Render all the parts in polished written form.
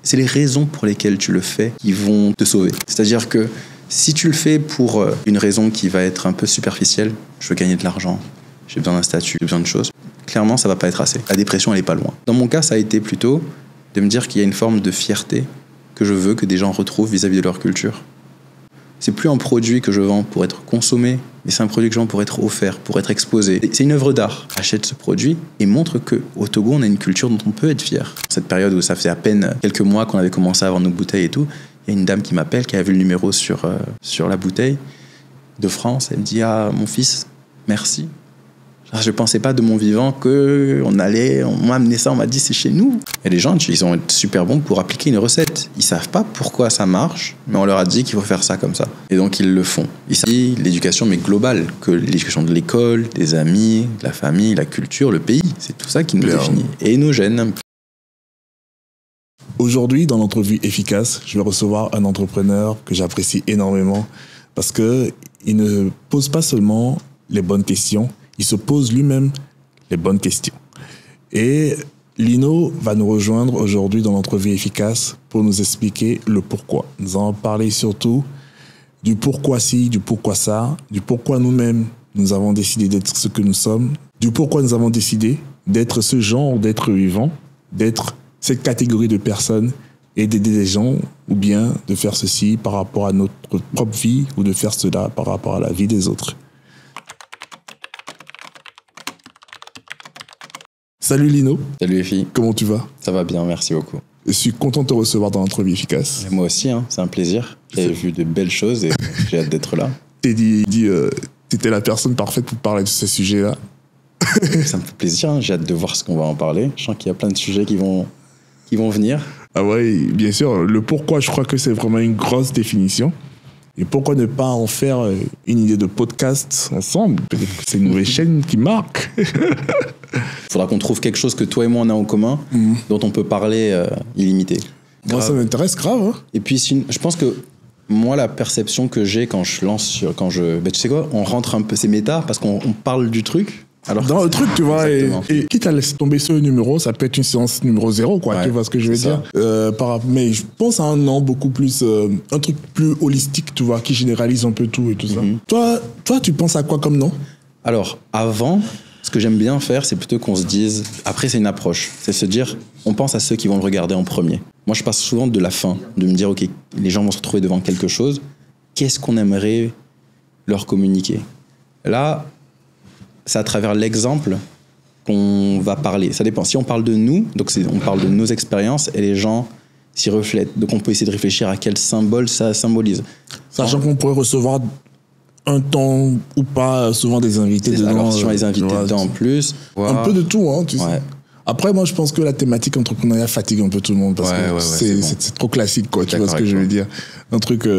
c'est les raisons pour lesquelles tu le fais qui vont te sauver. C'est-à-dire que si tu le fais pour une raison qui va être un peu superficielle, je veux gagner de l'argent, j'ai besoin d'un statut, j'ai besoin de choses, clairement, ça va pas être assez. La dépression, elle est pas loin. Dans mon cas, ça a été plutôt de me dire qu'il y a une forme de fierté que je veux que des gens retrouvent vis-à-vis de leur culture. C'est plus un produit que je vends pour être consommé, mais c'est un produit que je vends pour être offert, pour être exposé. C'est une œuvre d'art. Achète ce produit et montre qu'au Togo, on a une culture dont on peut être fier. Cette période où ça faisait à peine quelques mois qu'on avait commencé à vendre nos bouteilles et tout, il y a une dame qui m'appelle, qui a vu le numéro sur la bouteille de France. Elle me dit « Ah, mon fils, merci. » Je ne pensais pas de mon vivant qu'on m'a amené ça, on m'a dit c'est chez nous. Et les gens, ils sont super bons pour appliquer une recette. Ils ne savent pas pourquoi ça marche, mais on leur a dit qu'il faut faire ça comme ça. Et donc ils le font. Ils savent l'éducation, mais globale, que l'éducation de l'école, des amis, de la famille, la culture, le pays, c'est tout ça qui nous définit. Et nos gènes. Aujourd'hui, dans l'entrevue efficace, je vais recevoir un entrepreneur que j'apprécie énormément parce qu'il ne pose pas seulement les bonnes questions, il se pose lui-même les bonnes questions. Et Lino va nous rejoindre aujourd'hui dans l'entrevue efficace pour nous expliquer le pourquoi. Nous allons parler surtout du pourquoi ci, du pourquoi ça, du pourquoi nous-mêmes nous avons décidé d'être ce que nous sommes, du pourquoi nous avons décidé d'être ce genre d'être vivant, d'être cette catégorie de personnes et d'aider les gens ou bien de faire ceci par rapport à notre propre vie ou de faire cela par rapport à la vie des autres. Salut Lino. Salut les filles. Comment tu vas? Ça va bien, merci beaucoup. Je suis content de te recevoir dans l'entrevue efficace. Et moi aussi, c'est un plaisir. J'ai vu de belles choses et j'ai hâte d'être là. T'étais la personne parfaite pour parler de ces sujets-là. Ça me fait plaisir, j'ai hâte de voir ce qu'on va en parler. Je sens qu'il y a plein de sujets qui vont venir. Ah ouais, bien sûr. Le pourquoi, je crois que c'est vraiment une grosse définition. Et pourquoi ne pas en faire une idée de podcast ensemble? Peut-être que c'est une nouvelle chaîne qui marque. Il faudra qu'on trouve quelque chose que toi et moi on a en commun, dont on peut parler illimité. Moi, ça m'intéresse grave. Hein. Et puis, je pense que moi, la perception que j'ai quand je lance, tu sais quoi, on rentre un peu, c'est méta, parce qu'on parle du truc. Alors dans le truc, tu vois, et quitte à laisser tomber sur le numéro, ça peut être une séance numéro 0, quoi, ouais, tu vois ce que je veux dire. Mais je pense à un nom beaucoup plus, un truc plus holistique, tu vois, qui généralise un peu tout et tout ça. Toi, tu penses à quoi comme nom? Alors, avant, ce que j'aime bien faire, c'est plutôt qu'on se dise, après c'est une approche, c'est se dire, on pense à ceux qui vont le regarder en premier. Moi, je passe souvent de la fin, de me dire, ok, les gens vont se retrouver devant quelque chose, qu'est-ce qu'on aimerait leur communiquer? Là, c'est à travers l'exemple qu'on va parler. Ça dépend. Si on parle de nous, donc on parle de nos expériences et les gens s'y reflètent. Donc on peut essayer de réfléchir à quel symbole ça symbolise. Sachant qu'on pourrait recevoir un temps ou pas souvent des invités dedans. Alors si on a les invités dedans en plus. Un peu de tout, hein, tu sais. Après, moi, je pense que la thématique entrepreneuriat fatigue un peu tout le monde parce que c'est trop classique, quoi. Tu vois ce que je veux dire? Un truc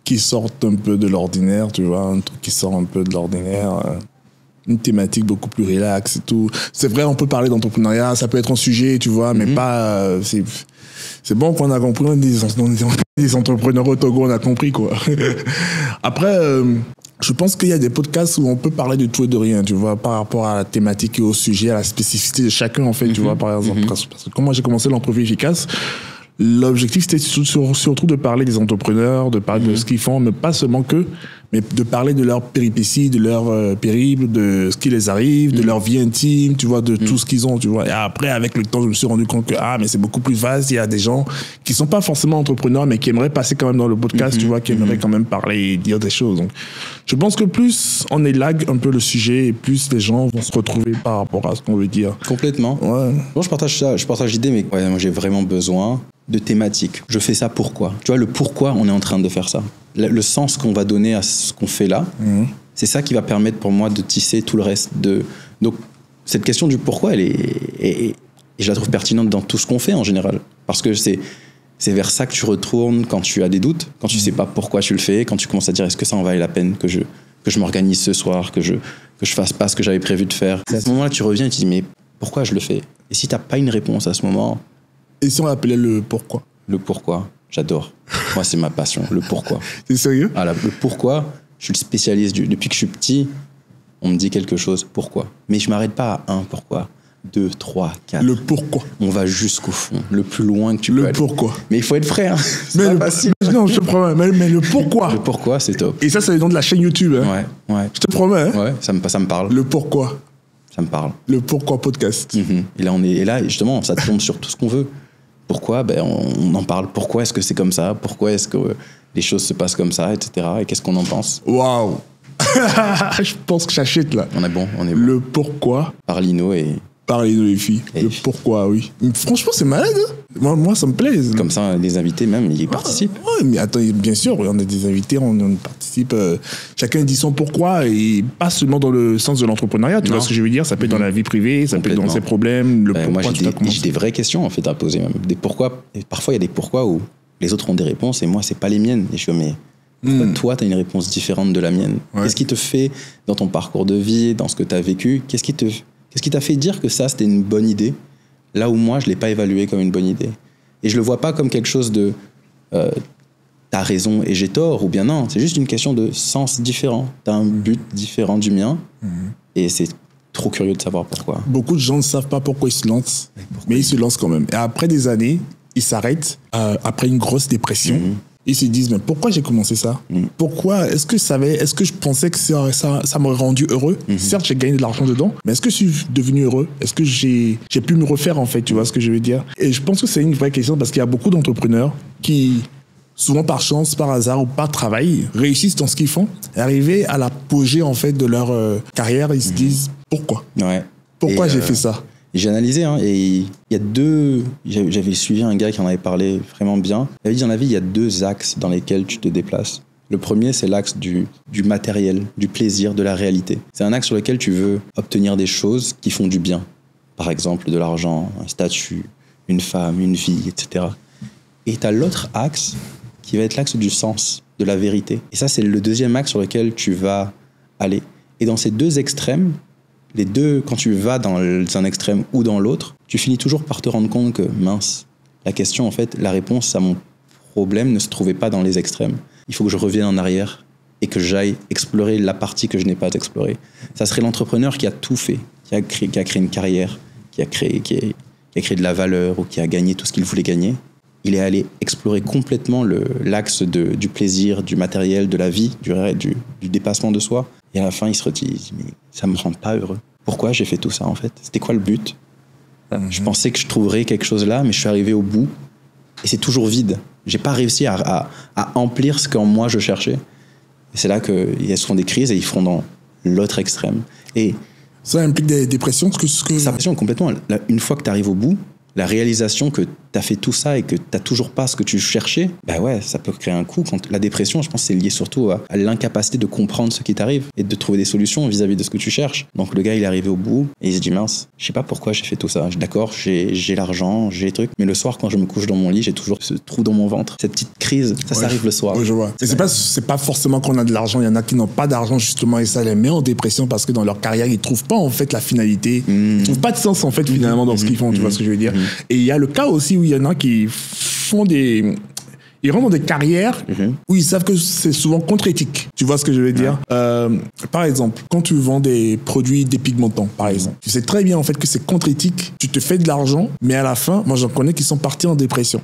qui sort un peu de l'ordinaire, tu vois, un truc qui sort un peu de l'ordinaire. Une thématique beaucoup plus relax et tout. C'est vrai, on peut parler d'entrepreneuriat, ça peut être un sujet, tu vois, mais pas... c'est bon qu'on a compris, on est des entrepreneurs au Togo, on a compris, quoi. Après, je pense qu'il y a des podcasts où on peut parler de tout et de rien, tu vois, par rapport à la thématique et au sujet, à la spécificité de chacun, en fait, tu vois, par exemple. Parce que quand moi j'ai commencé l'entrevue efficace, l'objectif, c'était surtout de parler des entrepreneurs, de parler de ce qu'ils font, mais pas seulement mais de parler de leurs péripéties, de leurs périples, de ce qui les arrive, de leur vie intime, tu vois, de tout ce qu'ils ont, tu vois. Et après, avec le temps, je me suis rendu compte que, mais c'est beaucoup plus vaste. Il y a des gens qui sont pas forcément entrepreneurs, mais qui aimeraient passer quand même dans le podcast, tu vois, qui aimeraient quand même parler et dire des choses. Donc, je pense que plus on élague un peu le sujet, et plus les gens vont se retrouver par rapport à ce qu'on veut dire. Complètement. Ouais. Bon, je partage l'idée, mais moi, j'ai vraiment besoin de thématiques. Je fais ça pourquoi? Tu vois, le pourquoi on est en train de faire ça. Le sens qu'on va donner à ce qu'on fait là, c'est ça qui va permettre pour moi de tisser tout le reste. Donc, cette question du pourquoi, et je la trouve pertinente dans tout ce qu'on fait en général. Parce que c'est vers ça que tu retournes quand tu as des doutes, quand tu ne sais pas pourquoi tu le fais, quand tu commences à dire est-ce que ça en valait la peine que je m'organise ce soir, que je fasse pas ce que j'avais prévu de faire. Et à ce moment-là, tu reviens et tu te dis mais pourquoi je le fais? Et si tu n'as pas une réponse à ce moment... Et si on appelait le pourquoi? Le pourquoi, j'adore. Moi, c'est ma passion, le pourquoi. T'es sérieux? Le pourquoi, je suis le spécialiste depuis que je suis petit, on me dit quelque chose, pourquoi? Mais je m'arrête pas à un pourquoi. 2, 3, 4. Le pourquoi. On va jusqu'au fond, le plus loin que tu peux aller. Le pourquoi. Mais il faut être prêt, hein. C'est pas facile. Non, je te promets, mais le pourquoi. Le pourquoi, c'est top. Et ça, c'est le nom de la chaîne YouTube. Hein. Ouais. Je te promets. Hein. Ouais, ça me parle. Le pourquoi. Ça me parle. Le pourquoi podcast. Et là, justement, ça tombe sur tout ce qu'on veut. Pourquoi? On en parle. Pourquoi est-ce que c'est comme ça? Pourquoi est-ce que les choses se passent comme ça, etc. Et qu'est-ce qu'on en pense? Waouh. Je pense que j'achète là. On est bon. Le pourquoi. Par Lino et les filles. Le pourquoi, oui. Mais franchement, c'est malade. Hein. Moi, ça me plaît. Comme ça, les invités même, ils participent. Oui, mais attends, bien sûr, on a des invités, on participe. Chacun dit son pourquoi, et pas seulement dans le sens de l'entrepreneuriat. Tu vois ce que je veux dire? Ça peut être dans la vie privée, ça peut être dans ses problèmes. Moi, j'ai des vraies questions en fait à poser même. Des pourquoi. Et parfois, il y a des pourquoi où les autres ont des réponses et moi, c'est pas les miennes. Et je dis, mais toi, tu as une réponse différente de la mienne. Ouais. Qu'est-ce qui te fait dans ton parcours de vie, dans ce que tu as vécu? Qu'est-ce qui t'a fait dire que ça, c'était une bonne idée, là où moi, je ne l'ai pas évalué comme une bonne idée? Et je ne le vois pas comme quelque chose de t'as raison et j'ai tort, ou bien non. C'est juste une question de sens différent. T'as un but différent du mien, et c'est trop curieux de savoir pourquoi. Beaucoup de gens ne savent pas pourquoi ils se lancent, mais ils se lancent quand même. Et après des années, ils s'arrêtent, après une grosse dépression. Ils se disent, mais pourquoi j'ai commencé ça? Pourquoi? Est-ce que je pensais que ça m'aurait rendu heureux? Certes, j'ai gagné de l'argent dedans, mais est-ce que je suis devenu heureux? Est-ce que j'ai pu me refaire, en fait? Tu vois ce que je veux dire? Et je pense que c'est une vraie question parce qu'il y a beaucoup d'entrepreneurs qui, souvent par chance, par hasard ou par travail, réussissent dans ce qu'ils font. Et arrivés à l'apogée, en fait, de leur carrière, ils se disent, pourquoi? Pourquoi j'ai fait ça? J'ai analysé, hein, et il y a j'avais suivi un gars qui en avait parlé vraiment bien. Il avait dit, dans la vie, il y a 2 axes dans lesquels tu te déplaces. Le premier, c'est l'axe du matériel, du plaisir, de la réalité. C'est un axe sur lequel tu veux obtenir des choses qui font du bien. Par exemple, de l'argent, un statut, une femme, une vie, etc. Et tu as l'autre axe qui va être l'axe du sens, de la vérité. Et ça, c'est le deuxième axe sur lequel tu vas aller. Et dans ces 2 extrêmes, les deux, quand tu vas dans un extrême ou dans l'autre, tu finis toujours par te rendre compte que, mince, la question, en fait, la réponse à mon problème ne se trouvait pas dans les extrêmes. Il faut que je revienne en arrière et que j'aille explorer la partie que je n'ai pas explorée. Ça serait l'entrepreneur qui a tout fait, qui a créé une carrière, qui a créé de la valeur ou qui a gagné tout ce qu'il voulait gagner. Il est allé explorer complètement l'axe du plaisir, du matériel, de la vie, du dépassement de soi. Et à la fin, il se dit, mais ça me rend pas heureux. Pourquoi j'ai fait tout ça, en fait? C'était quoi le but? Je pensais que je trouverais quelque chose là, mais je suis arrivé au bout. Et c'est toujours vide. J'ai pas réussi à emplir ce qu'en moi je cherchais. Et c'est là qu'ils font des crises et ils font dans l'autre extrême. Et ça implique des dépressions? Ça impressionne complètement. Une fois que tu arrives au bout, la réalisation que tu as fait tout ça et que tu n'as toujours pas ce que tu cherchais, bah ouais, ça peut créer un coup. La dépression, je pense, c'est lié surtout à l'incapacité de comprendre ce qui t'arrive et de trouver des solutions vis-à-vis de ce que tu cherches. Donc le gars, il est arrivé au bout et il se dit, mince, je sais pas pourquoi j'ai fait tout ça. D'accord, j'ai l'argent, j'ai les trucs, mais le soir, quand je me couche dans mon lit, j'ai toujours ce trou dans mon ventre. Cette petite crise, ça arrive le soir. Oui, je vois. Mais c'est pas forcément qu'on a de l'argent. Il y en a qui n'ont pas d'argent, justement, et ça les met en dépression parce que dans leur carrière, ils trouvent pas, en fait, la finalité. Ils trouvent pas de sens, en fait, finalement, dans ce qu'ils font. Tu vois ce que je veux dire? Et il y a le cas aussi où il y en a qui font ils rentrent dans des carrières où ils savent que c'est souvent contre-éthique. Tu vois ce que je veux dire? Par exemple, quand tu vends des produits dépigmentants, par exemple, tu sais très bien en fait que c'est contre-éthique. Tu te fais de l'argent, mais à la fin, moi j'en connais qui sont partis en dépression.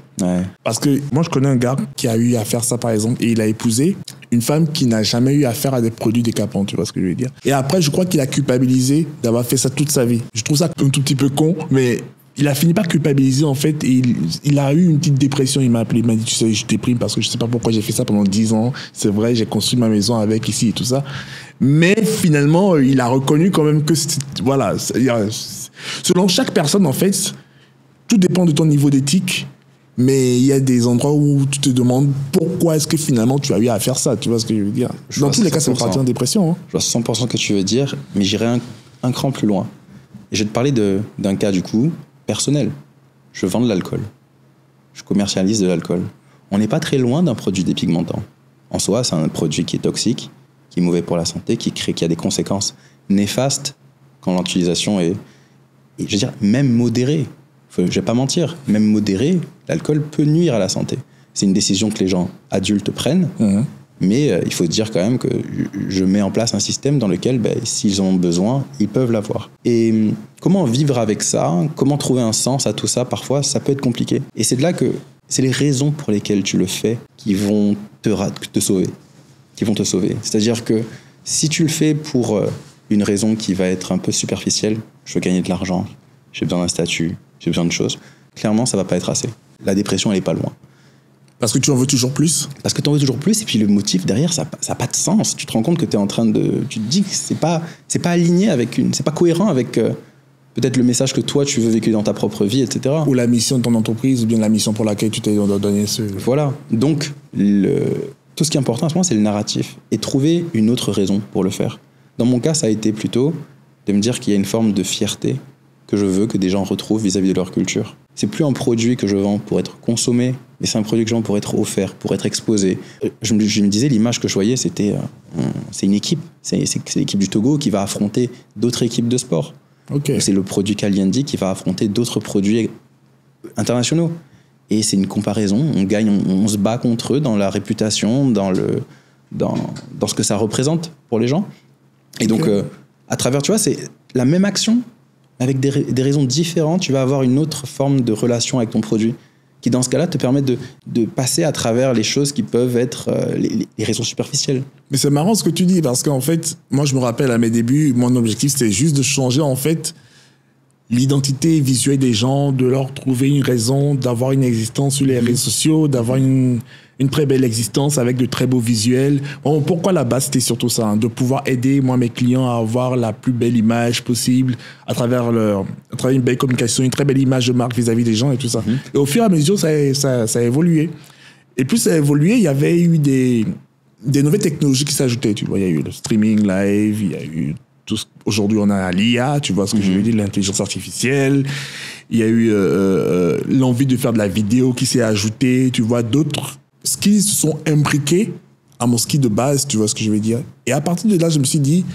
Parce que moi je connais un gars qui a eu à faire ça par exemple, et il a épousé une femme qui n'a jamais eu affaire à des produits décapants. Tu vois ce que je veux dire? Et après, je crois qu'il a culpabilisé d'avoir fait ça toute sa vie. Je trouve ça un tout petit peu con, mais il a fini par culpabiliser, en fait, et il a eu une petite dépression. Il m'a appelé, il m'a dit, tu sais, je déprime parce que je sais pas pourquoi j'ai fait ça pendant 10 ans. C'est vrai, j'ai construit ma maison avec ici et tout ça. Mais finalement, il a reconnu quand même que voilà, selon chaque personne, en fait, tout dépend de ton niveau d'éthique. Mais il y a des endroits où tu te demandes pourquoi est-ce que finalement tu as eu à faire ça. Tu vois ce que je veux dire? Dans tous les cas, ça va partir en dépression. Hein. Je vois 100% ce que tu veux dire, mais j'irai un cran plus loin. Et je vais te parler d'un cas, du coup, personnel. Je vends de l'alcool. Je commercialise de l'alcool. On n'est pas très loin d'un produit dépigmentant. En soi, c'est un produit qui est toxique, qui est mauvais pour la santé, qui a des conséquences néfastes quand l'utilisation est, je veux dire, même modérée. Je ne vais pas mentir, même modérée, l'alcool peut nuire à la santé. C'est une décision que les gens adultes prennent, Mais il faut dire quand même que je mets en place un système dans lequel, s'ils en ont besoin, ils peuvent l'avoir. Et comment vivre avec ça, comment trouver un sens à tout ça, parfois, ça peut être compliqué. Et c'est de là que c'est les raisons pour lesquelles tu le fais qui vont te sauver. C'est-à-dire que si tu le fais pour une raison qui va être un peu superficielle, je veux gagner de l'argent, j'ai besoin d'un statut, j'ai besoin de choses, clairement, ça va pas être assez. La dépression, elle est pas loin. Parce que tu en veux toujours plus ? Parce que tu en veux toujours plus, et puis le motif derrière, ça n'a pas de sens. Tu te rends compte que tu es en train de... Tu te dis que c'est pas aligné avec c'est pas cohérent avec peut-être le message que toi, tu veux véhiculer dans ta propre vie, etc. Ou la mission de ton entreprise, ou bien la mission pour laquelle tu t'es donné ce... Voilà. Donc, tout ce qui est important à ce moment, c'est le narratif. Et trouver une autre raison pour le faire. Dans mon cas, ça a été plutôt de me dire qu'il y a une forme de fierté que je veux que des gens retrouvent vis-à-vis de leur culture. C'est plus un produit que je vends pour être consommé, mais c'est un produit que je vends pour être offert, pour être exposé. Je me disais, l'image que je voyais, c'est une équipe. C'est l'équipe du Togo qui va affronter d'autres équipes de sport. Okay. C'est le produit Kaliendi qui va affronter d'autres produits internationaux. Et c'est une comparaison. On gagne, on se bat contre eux dans la réputation, dans ce que ça représente pour les gens. Et donc, à travers, tu vois, c'est la même action, avec des raisons différentes, tu vas avoir une autre forme de relation avec ton produit qui, dans ce cas-là, te permet de passer à travers les choses qui peuvent être les raisons superficielles. Mais c'est marrant ce que tu dis, parce qu'en fait, moi, je me rappelle à mes débuts, mon objectif, c'était juste de changer, en fait, l'identité visuelle des gens, de leur trouver une raison d'avoir une existence sur les réseaux sociaux, d'avoir une très belle existence avec de très beaux visuels. Bon, pourquoi la base, c'était surtout ça, hein, de pouvoir aider, moi, mes clients à avoir la plus belle image possible à travers une belle communication, une très belle image de marque vis-à-vis des gens et tout ça. Et au fur et à mesure, ça a évolué. Et plus ça a évolué, il y avait eu des nouvelles technologies qui s'ajoutaient. Tu vois, il y a eu le streaming live, il y a eu aujourd'hui, on a l'IA, tu vois ce que je veux dire, l'intelligence artificielle. Il y a eu l'envie de faire de la vidéo qui s'est ajoutée, tu vois, d'autres skills se sont imbriqués à mon skill de base, tu vois ce que je veux dire. Et à partir de là, je me suis dit,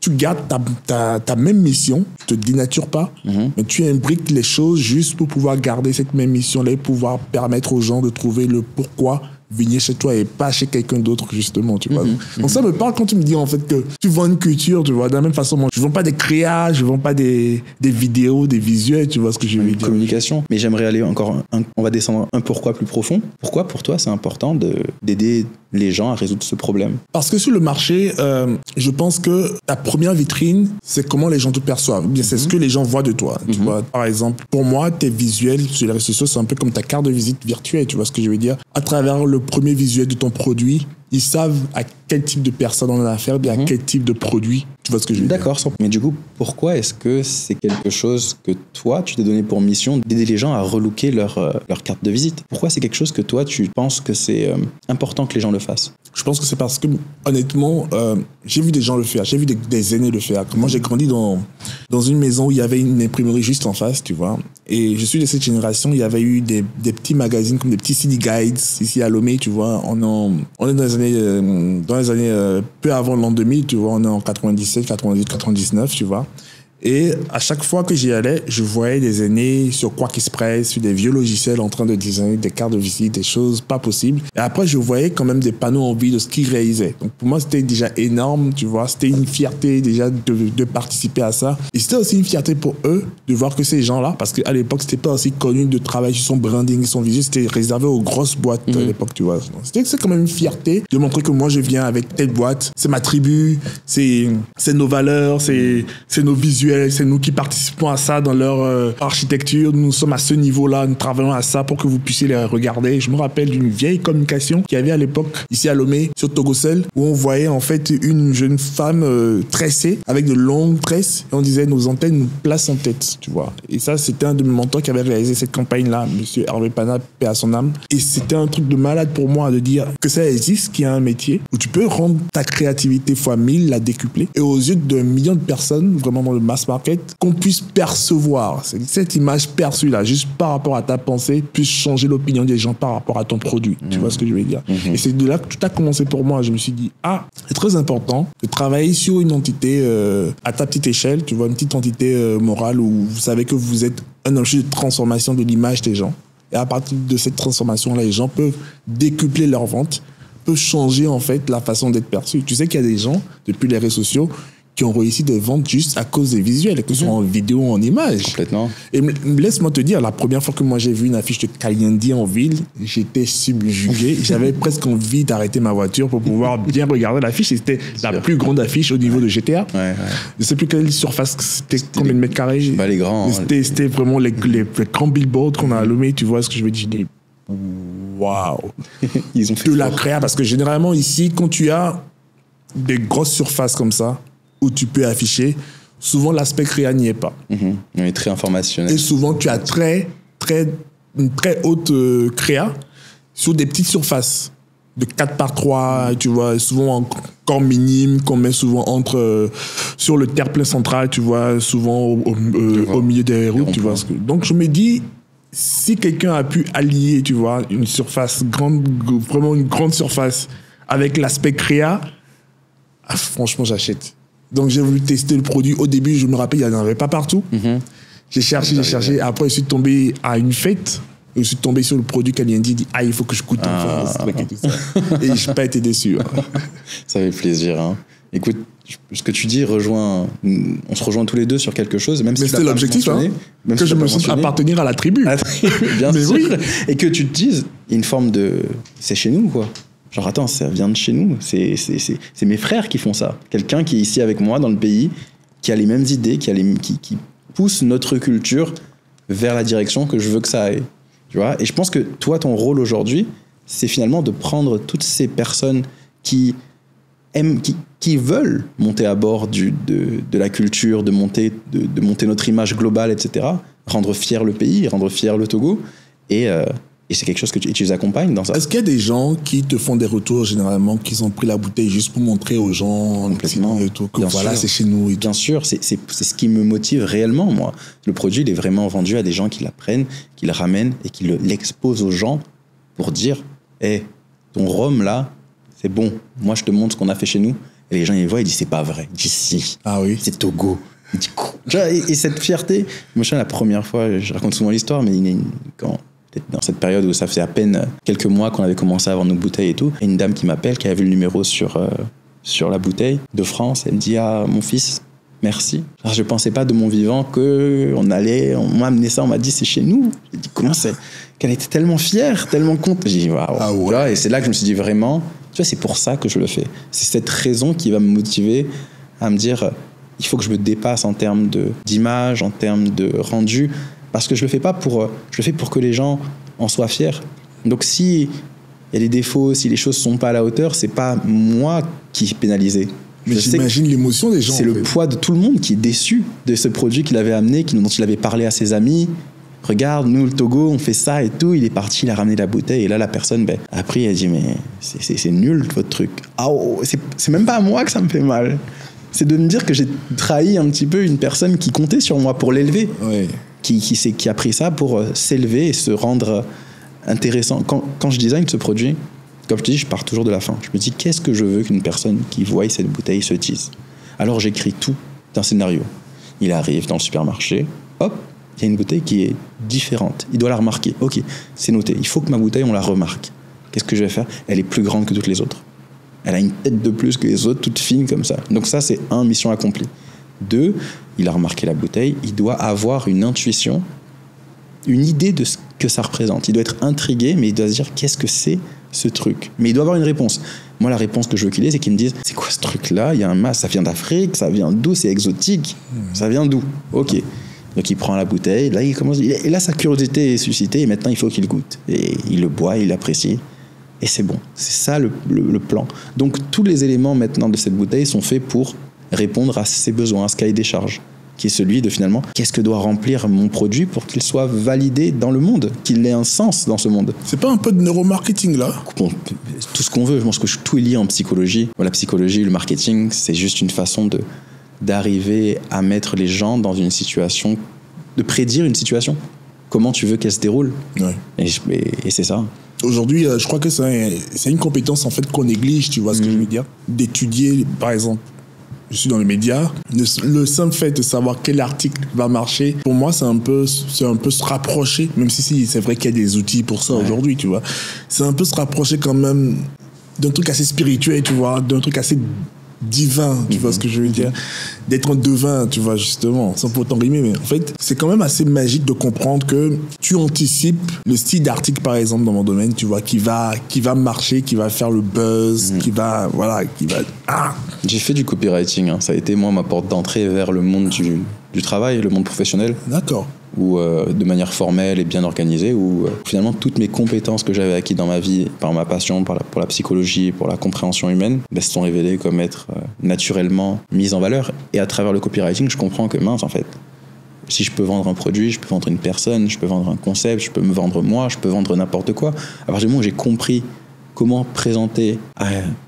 tu gardes ta même mission, tu te dénatures pas, mais tu imbriques les choses juste pour pouvoir garder cette même mission-là et pouvoir permettre aux gens de trouver le pourquoi venir chez toi et pas chez quelqu'un d'autre, justement, tu vois. Donc ça me parle quand tu me dis, en fait, que tu vends une culture, tu vois. De la même façon, moi, je vends pas des créas, je vends pas des vidéos, des visuels, tu vois ce que je veux dire. Communication. Mais j'aimerais aller encore on va descendre un pourquoi plus profond. Pourquoi, pour toi, c'est important d'aider les gens à résoudre ce problème? Parce que sur le marché, je pense que ta première vitrine, c'est comment les gens te perçoivent. C'est ce que les gens voient de toi. Tu vois. Par exemple, pour moi, tes visuels sur les réseaux sociaux, c'est un peu comme ta carte de visite virtuelle, tu vois ce que je veux dire. À travers le premier visuel de ton produit, ils savent à quel type de personne on a affaire, bien à quel type de produit. Tu vois ce que je veux dire? D'accord. Mais du coup, pourquoi est-ce que c'est quelque chose que toi, tu t'es donné pour mission d'aider les gens à relooker leur carte de visite? Pourquoi c'est quelque chose que toi, tu penses que c'est important que les gens le fassent? Je pense que c'est parce que, honnêtement, j'ai vu des gens le faire. J'ai vu des aînés le faire. Moi, j'ai grandi dans une maison où il y avait une imprimerie juste en face, tu vois. Et je suis de cette génération, il y avait eu des petits magazines comme des petits city guides ici à Lomé, tu vois. On est dans les années peu avant l'an 2000, tu vois. On est en 97, 98, 99, tu vois. Et à chaque fois que j'y allais, je voyais des aînés sur Quark Express, sur des vieux logiciels en train de designer des cartes de visite, des choses pas possibles. Et après, je voyais quand même des panneaux en vie de ce qu'ils réalisaient. Donc pour moi, c'était déjà énorme, tu vois. C'était une fierté déjà de participer à ça. Et c'était aussi une fierté pour eux de voir que ces gens-là, parce qu'à l'époque, c'était pas aussi connu de travailler sur son branding, son visuel, c'était réservé aux grosses boîtes à l'époque, tu vois. C'est quand même une fierté de montrer que moi, je viens avec telle boîte, c'est ma tribu, c'est nos valeurs, c'est nos visuels. C'est nous qui participons à ça dans leur architecture. Nous sommes à ce niveau-là, nous travaillons à ça pour que vous puissiez les regarder. Je me rappelle d'une vieille communication qu'il y avait à l'époque ici à Lomé, sur Togocel, où on voyait en fait une jeune femme tressée avec de longues tresses et on disait nos antennes nous placent en tête, tu vois. Et ça, c'était un de mes mentors qui avait réalisé cette campagne-là, monsieur Hervé Pana, paix à son âme. Et c'était un truc de malade pour moi de dire que ça existe, qu'il y a un métier où tu peux rendre ta créativité fois 1000, la décupler, et aux yeux d'un million de personnes, vraiment dans le mass market, qu'on puisse percevoir cette image perçue là, juste par rapport à ta pensée, puisse changer l'opinion des gens par rapport à ton produit. Tu vois ce que je veux dire? Et c'est de là que tout a commencé pour moi. Je me suis dit, c'est très important de travailler sur une entité à ta petite échelle, tu vois, une petite entité morale où vous savez que vous êtes un objet de transformation de l'image des gens. Et à partir de cette transformation-là, les gens peuvent décupler leurs ventes, peut changer en fait la façon d'être perçu. Tu sais qu'il y a des gens, depuis les réseaux sociaux, qui ont réussi des ventes juste à cause des visuels, que ce soit en vidéo ou en image. Complètement. Et laisse-moi te dire, la première fois que moi j'ai vu une affiche de Kalindi en ville, j'étais subjugué. J'avais presque envie d'arrêter ma voiture pour pouvoir bien regarder l'affiche. C'était la plus grande affiche au niveau de GTA. Ouais. Je ne sais plus quelle surface, c'était combien de mètres carrés. Les grands. C'était vraiment les grands billboards qu'on a allumés. Tu vois ce que je veux dire? Waouh. Ils ont fait de la créa, parce que généralement ici, quand tu as des grosses surfaces comme ça, où tu peux afficher, souvent l'aspect créa n'y est pas. On est très informationnel. Et souvent tu as une très haute créa sur des petites surfaces de 4x3, tu vois, souvent encore minime, qu'on met souvent sur le terre-plein central, tu vois, souvent au milieu des routes, tu vois. Donc je me dis, si quelqu'un a pu allier, tu vois, une surface grande, vraiment une grande surface avec l'aspect créa, franchement j'achète. Donc j'ai voulu tester le produit. Au début, je me rappelle, il n'y en avait pas partout. J'ai cherché. Après, je suis tombé à une fête. Je suis tombé sur le produit Kalindi. Dit, il faut que je goûte et je n'ai pas été déçu. Ça fait plaisir. Hein. Écoute, ce que tu dis on se rejoint tous les deux sur quelque chose. Même mais c'était l'objectif, que je me sente appartenir à la tribu. Bien sûr. Oui. Et que tu te dises, une forme de... C'est chez nous, quoi. Genre, attends, ça vient de chez nous. C'est mes frères qui font ça. Quelqu'un qui est ici avec moi dans le pays, qui a les mêmes idées, qui pousse notre culture vers la direction que je veux que ça aille. Tu vois ? Et je pense que toi, ton rôle aujourd'hui, c'est finalement de prendre toutes ces personnes qui veulent monter à bord de la culture, de monter notre image globale, etc. Rendre fier le pays, rendre fier le Togo. Et c'est quelque chose que tu les accompagnes dans ça. Est-ce qu'il y a des gens qui te font des retours généralement, qui ont pris la bouteille juste pour montrer aux gens et tout, que voilà, c'est chez nous et tout. Bien sûr, c'est ce qui me motive réellement, moi. Le produit, il est vraiment vendu à des gens qui l'apprennent, qui le ramènent et qui l'exposent aux gens pour dire hey, ton rhum là, c'est bon. Moi, je te montre ce qu'on a fait chez nous. Et les gens, ils voient, ils disent c'est pas vrai. Ils disent si. Ah oui. C'est Togo. Ils disent, et cette fierté. Moi, la première fois, je raconte souvent l'histoire, mais dans cette période où ça faisait à peine quelques mois qu'on avait commencé à vendre nos bouteilles et tout, et une dame qui m'appelle, qui a vu le numéro sur la bouteille de France, elle me dit mon fils, merci. Alors, je pensais pas de mon vivant on m'a amené ça, on m'a dit c'est chez nous. J'ai dit comment c'est, qu'elle était tellement fière, tellement contente. J'ai dit waouh. Ah ouais. Et c'est là que je me suis dit vraiment, tu vois, c'est pour ça que je le fais. C'est cette raison qui va me motiver à me dire il faut que je me dépasse en termes d'image, en termes de rendu. Parce que je le fais pour que les gens en soient fiers. Donc si il y a des défauts, si les choses sont pas à la hauteur, c'est pas moi qui est pénalisé. Mais j'imagine l'émotion des gens. C'est le poids de tout le monde qui est déçu de ce produit qu'il avait amené, dont il avait parlé à ses amis. Regarde, nous le Togo, on fait ça et tout. Il est parti, il a ramené la bouteille et là la personne, après elle a dit mais c'est nul votre truc. C'est même pas à moi que ça me fait mal. C'est de me dire que j'ai trahi un petit peu une personne qui comptait sur moi pour l'élever. Oui. Qui a pris ça pour s'élever et se rendre intéressant. Quand je design ce produit, comme je te dis, je pars toujours de la fin. Je me dis, qu'est-ce que je veux qu'une personne qui voit cette bouteille se dise ? Alors j'écris tout d'un scénario. Il arrive dans le supermarché, hop, il y a une bouteille qui est différente. Il doit la remarquer. Ok, c'est noté. Il faut que ma bouteille, on la remarque. Qu'est-ce que je vais faire ? Elle est plus grande que toutes les autres. Elle a une tête de plus que les autres, toute fine comme ça. Donc ça, c'est mission accomplie. 2, il a remarqué la bouteille, il doit avoir une intuition, une idée de ce que ça représente. Il doit être intrigué, mais il doit se dire qu'est-ce que c'est ce truc. Mais il doit avoir une réponse. Moi, la réponse que je veux qu'il ait, c'est qu'il me dise c'est quoi ce truc-là ? Il y a un masque, ça vient d'Afrique, ça vient d'où ? C'est exotique. Ça vient d'où ? Ok. Donc il prend la bouteille, là il commence, et là sa curiosité est suscitée, et maintenant il faut qu'il goûte. Et il le boit, il l'apprécie, et c'est bon. C'est ça le plan. Donc tous les éléments maintenant de cette bouteille sont faits pour répondre à ses besoins, à ce cahier des charges, qui est celui de finalement, qu'est-ce que doit remplir mon produit pour qu'il soit validé dans le monde, qu'il ait un sens dans ce monde. C'est pas un peu de neuromarketing là ? Bon, tout ce qu'on veut, je pense que tout est lié en psychologie. La psychologie, le marketing, c'est juste une façon d'arriver à mettre les gens dans une situation, de prédire une situation. Comment tu veux qu'elle se déroule. Ouais. Et c'est ça. Aujourd'hui, je crois que c'est une compétence en fait qu'on néglige, tu vois ce que je veux dire ? D'étudier, par exemple, je suis dans les médias, le simple fait de savoir quel article va marcher, pour moi, c'est un peu se rapprocher, même si c'est vrai qu'il y a des outils pour ça aujourd'hui, tu vois. C'est un peu se rapprocher quand même d'un truc assez spirituel, tu vois, d'un truc assez divin, tu vois ce que je veux dire, d'être un devin, tu vois, justement, sans pour autant rimer, mais en fait, c'est quand même assez magique de comprendre que tu anticipes le style d'article, par exemple, dans mon domaine, tu vois, qui va marcher, qui va faire le buzz, qui va. J'ai fait du copywriting, hein. Ça a été, moi, ma porte d'entrée vers le monde du travail, le monde professionnel. D'accord. Où, de manière formelle et bien organisée, où finalement toutes mes compétences que j'avais acquises dans ma vie, par ma passion pour la psychologie, pour la compréhension humaine, se sont révélées comme être naturellement mises en valeur. Et à travers le copywriting, je comprends que mince, en fait, si je peux vendre un produit, je peux vendre une personne, je peux vendre un concept, je peux me vendre moi, je peux vendre n'importe quoi. À partir du moment où j'ai compris comment présenter à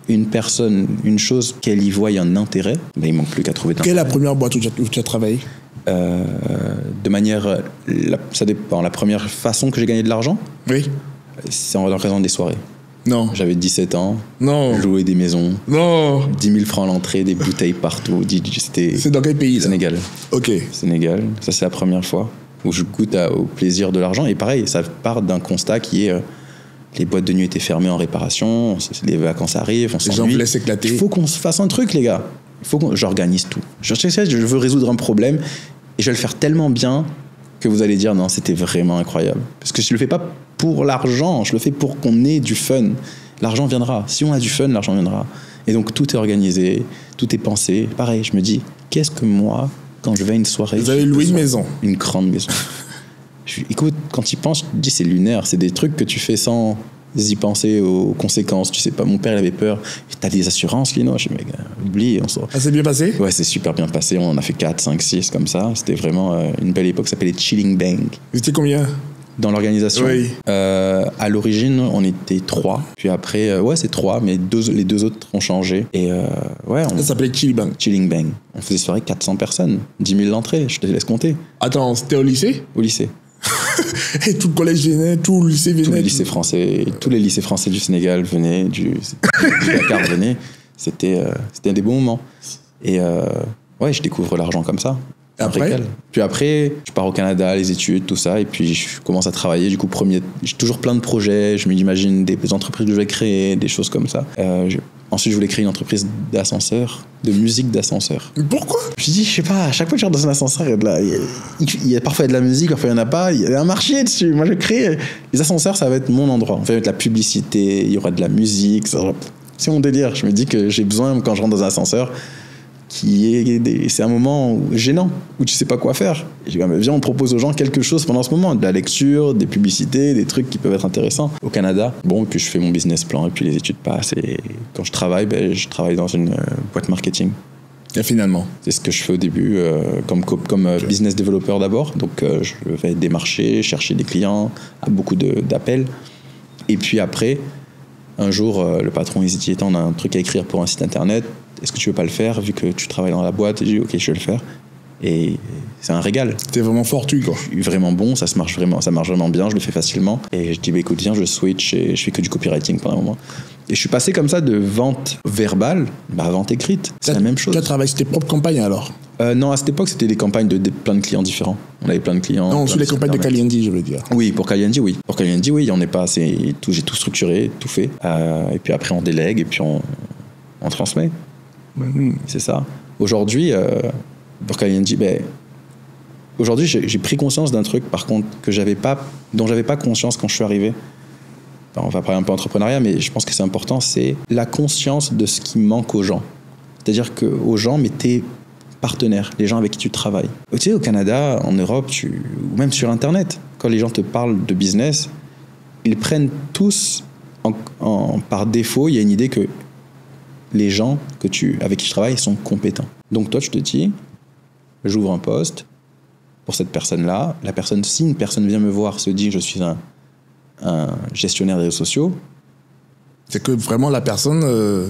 une personne une chose qu'elle y voie un intérêt, il manque plus qu'à trouver d'intérêt. Quelle est la première boîte où tu as travaillé ? De manière, ça dépend. La première façon que j'ai gagné de l'argent, oui, c'est en organisant des soirées. Non. J'avais 17 ans. Non. Je louais des maisons. Non. 10 000 francs à l'entrée, des bouteilles partout. C'est dans quel pays là ? Sénégal. Ok. Sénégal. Ça, c'est la première fois où je goûte au plaisir de l'argent. Et pareil, ça part d'un constat qui est les boîtes de nuit étaient fermées en réparation, les vacances arrivent, on s'ennuie. Les gens vous laissent éclater. Il faut qu'on se fasse un truc, les gars. Il faut que j'organise tout. Je veux résoudre un problème et je vais le faire tellement bien que vous allez dire non, c'était vraiment incroyable. Parce que je le fais pas pour l'argent, je le fais pour qu'on ait du fun. L'argent viendra. Si on a du fun, l'argent viendra. Et donc tout est organisé, tout est pensé. Pareil, je me dis, qu'est-ce que moi, quand je vais à une soirée... Vous avez loué une maison. Une grande maison. Écoute, quand tu y penses, je te dis c'est lunaire. C'est des trucs que tu fais sans y penser aux conséquences. Tu sais pas, mon père il avait peur. T'as des assurances, Lino? Je dis, mec, oublie. Ça s'est bien passé? Ouais, c'est super bien passé. On en a fait 4, 5, 6 comme ça. C'était vraiment une belle époque. Ça s'appelait Chilling Bang. Vous étiez combien? Dans l'organisation? Oui. À l'origine, on était 3. Puis après, c'est 3, mais les 2 autres ont changé. Et ça s'appelait Chilling Bang. Chilling Bang. On faisait soirée 400 personnes. 10 000 l'entrée, je te laisse compter. Attends, c'était au lycée? Au lycée. Et tout le collège venait, tout le lycée venait. Tout le lycée français, tous les lycées français du Sénégal venaient, du Dakar venaient. C'était des bons moments. Et je découvre l'argent comme ça. Puis après, je pars au Canada, les études, tout ça, et puis je commence à travailler. Du coup, j'ai toujours plein de projets. Je m'imagine des entreprises que je vais créer, des choses comme ça. Ensuite, je voulais créer une entreprise d'ascenseur, de musique d'ascenseur. Pourquoi? Je me dis, je sais pas, à chaque fois que je rentre dans un ascenseur, il y a parfois de la musique, parfois il n'y en a pas. Il y a un marché dessus. Moi, je crée. Les ascenseurs, ça va être mon endroit. On va mettre de la publicité, il y aura de la musique. C'est mon délire. Je me dis que j'ai besoin, quand je rentre dans un ascenseur, c'est un moment gênant où tu sais pas quoi faire. Et je dis, viens, on propose aux gens quelque chose pendant ce moment, de la lecture, des publicités, des trucs qui peuvent être intéressants. Au Canada, et puis je fais mon business plan et puis les études passent. Et quand je travaille, je travaille dans une boîte marketing. Et finalement, c'est ce que je fais au début comme business developer d'abord. Donc je vais démarcher, chercher des clients, à beaucoup d'appels. Et puis après, un jour, le patron il se dit, on a un truc à écrire pour un site internet. Est-ce que tu veux pas le faire vu que tu travailles dans la boîte? Et j'ai dit ok, je vais le faire. Et c'est un régal. T'es vraiment fortuit, quoi. Je suis vraiment bon, ça marche vraiment bien, je le fais facilement. Et je dis écoute, viens, je switch et je fais que du copywriting pendant un moment. Et je suis passé comme ça de vente verbale à vente écrite. C'est la même chose. Tu as travaillé sur tes propres campagnes alors? Non, à cette époque, c'était des campagnes de plein de clients différents. On avait plein de clients. Non, sur les campagnes de Kalyendi, je veux dire. Oui, pour Kalyendi, oui. Pour Kalyendi, oui, il n'y en a pas assez. J'ai tout structuré, tout fait. Et puis après, on délègue et puis on transmet. C'est ça. Aujourd'hui, pour Kalyendi, aujourd'hui, j'ai pris conscience d'un truc, par contre, dont j'avais pas conscience quand je suis arrivé. On va parler un peu entrepreneuriat, mais je pense que c'est important, c'est la conscience de ce qui manque aux gens. C'est-à-dire qu'aux gens, mais tes partenaires, les gens avec qui tu travailles. Tu sais, au Canada, en Europe, ou même sur Internet, quand les gens te parlent de business, ils prennent tous, par défaut, il y a une idée que les gens avec qui je travaille sont compétents. Donc toi, tu te dis, j'ouvre un poste pour cette personne-là. Si une personne vient me voir, se dit que je suis un gestionnaire des réseaux sociaux, c'est que vraiment la personne...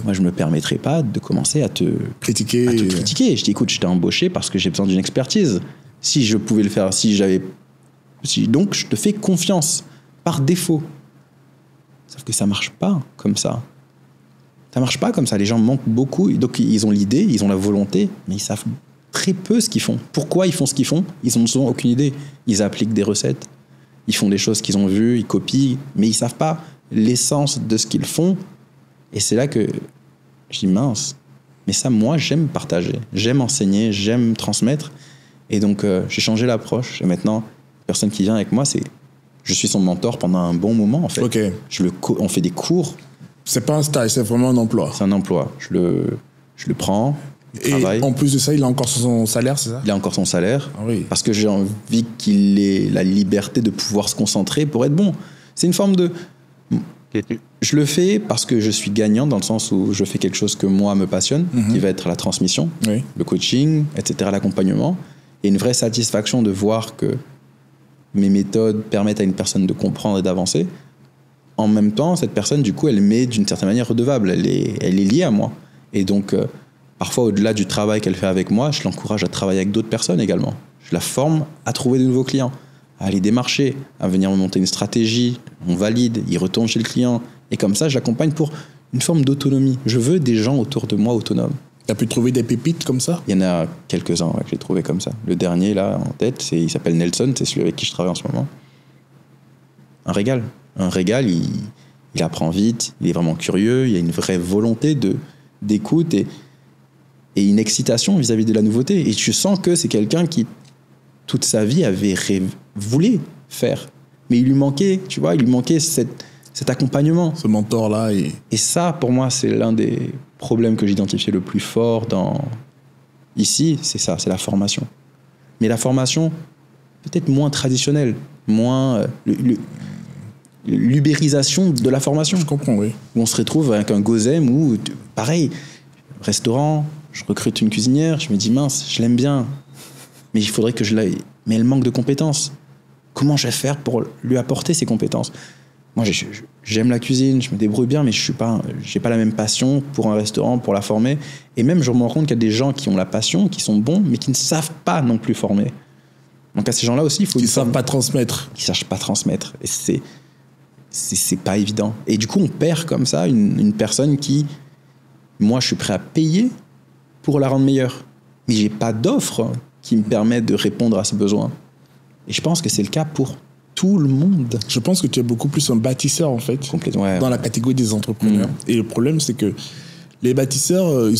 Moi, je ne me permettrai pas de commencer à te critiquer. Je dis, écoute, je t'ai embauché parce que j'ai besoin d'une expertise. Si je pouvais le faire, donc je te fais confiance par défaut. Sauf que ça ne marche pas comme ça. Ça marche pas comme ça. Les gens manquent beaucoup. Donc, ils ont l'idée, ils ont la volonté, mais ils savent très peu ce qu'ils font. Pourquoi ils font ce qu'ils font? Ils n'ont souvent aucune idée. Ils appliquent des recettes. Ils font des choses qu'ils ont vues, ils copient, mais ils savent pas l'essence de ce qu'ils font Et c'est là que je dis mince, mais ça, moi, j'aime partager, j'aime enseigner, j'aime transmettre. Et donc, j'ai changé l'approche. Et maintenant, la personne qui vient avec moi, je suis son mentor pendant un bon moment, en fait. Okay. On fait des cours. C'est pas un stage, c'est vraiment un emploi. C'est un emploi. Je le prends, il travaille. Et en plus de ça, il a encore son salaire, c'est ça? Il a encore son salaire. Ah oui. Parce que j'ai envie qu'il ait la liberté de pouvoir se concentrer pour être bon. C'est une forme de... Je le fais parce que je suis gagnant dans le sens où je fais quelque chose que moi me passionne, qui va être la transmission, le coaching, etc., l'accompagnement. Et une vraie satisfaction de voir que mes méthodes permettent à une personne de comprendre et d'avancer. En même temps, cette personne, du coup, elle m'est d'une certaine manière redevable. Elle est liée à moi. Et donc, parfois, au-delà du travail qu'elle fait avec moi, je l'encourage à travailler avec d'autres personnes également. Je la forme à trouver de nouveaux clients, à aller démarcher, à venir me monter une stratégie. On valide, il retourne chez le client. Et comme ça, je l'accompagne pour une forme d'autonomie. Je veux des gens autour de moi autonomes. Tu as pu trouver des pépites comme ça? Il y en a quelques-uns que j'ai trouvé comme ça. Le dernier, là, en tête, il s'appelle Nelson, c'est celui avec qui je travaille en ce moment. Un régal, il apprend vite, il est vraiment curieux, il y a une vraie volonté d'écoute et une excitation vis-à-vis de la nouveauté. Et tu sens que c'est quelqu'un qui, toute sa vie, voulait faire. Mais il lui manquait, tu vois, cet accompagnement. Ce mentor-là. Et ça, pour moi, c'est l'un des problèmes que j'identifiais le plus fort ici, c'est ça, c'est la formation. Mais la formation, peut-être moins traditionnelle, moins l'ubérisation de la formation. Je comprends, oui. Où on se retrouve avec un Gozem où, pareil, restaurant, je recrute une cuisinière, je me dis mince, je l'aime bien, mais il faudrait que je l'aille. Mais elle manque de compétences. Comment je vais faire pour lui apporter ces compétences? Moi, j'aime la cuisine, je me débrouille bien, mais j'ai pas la même passion pour un restaurant, pour la former. Et même, je me rends compte qu'il y a des gens qui ont la passion, qui sont bons, mais qui ne savent pas non plus former. Donc à ces gens-là aussi, il faut... Qui ne savent pas transmettre. Qui ne savent pas transmettre. Et c'est pas évident. Et du coup, on perd comme ça une personne qui, moi, je suis prêt à payer pour la rendre meilleure. Mais j'ai pas d'offre qui me permet de répondre à ce besoin. Et je pense que c'est le cas pour tout le monde. Je pense que tu es beaucoup plus un bâtisseur, en fait, complètement, ouais. Dans la catégorie des entrepreneurs. Et le problème, c'est que les bâtisseurs, ils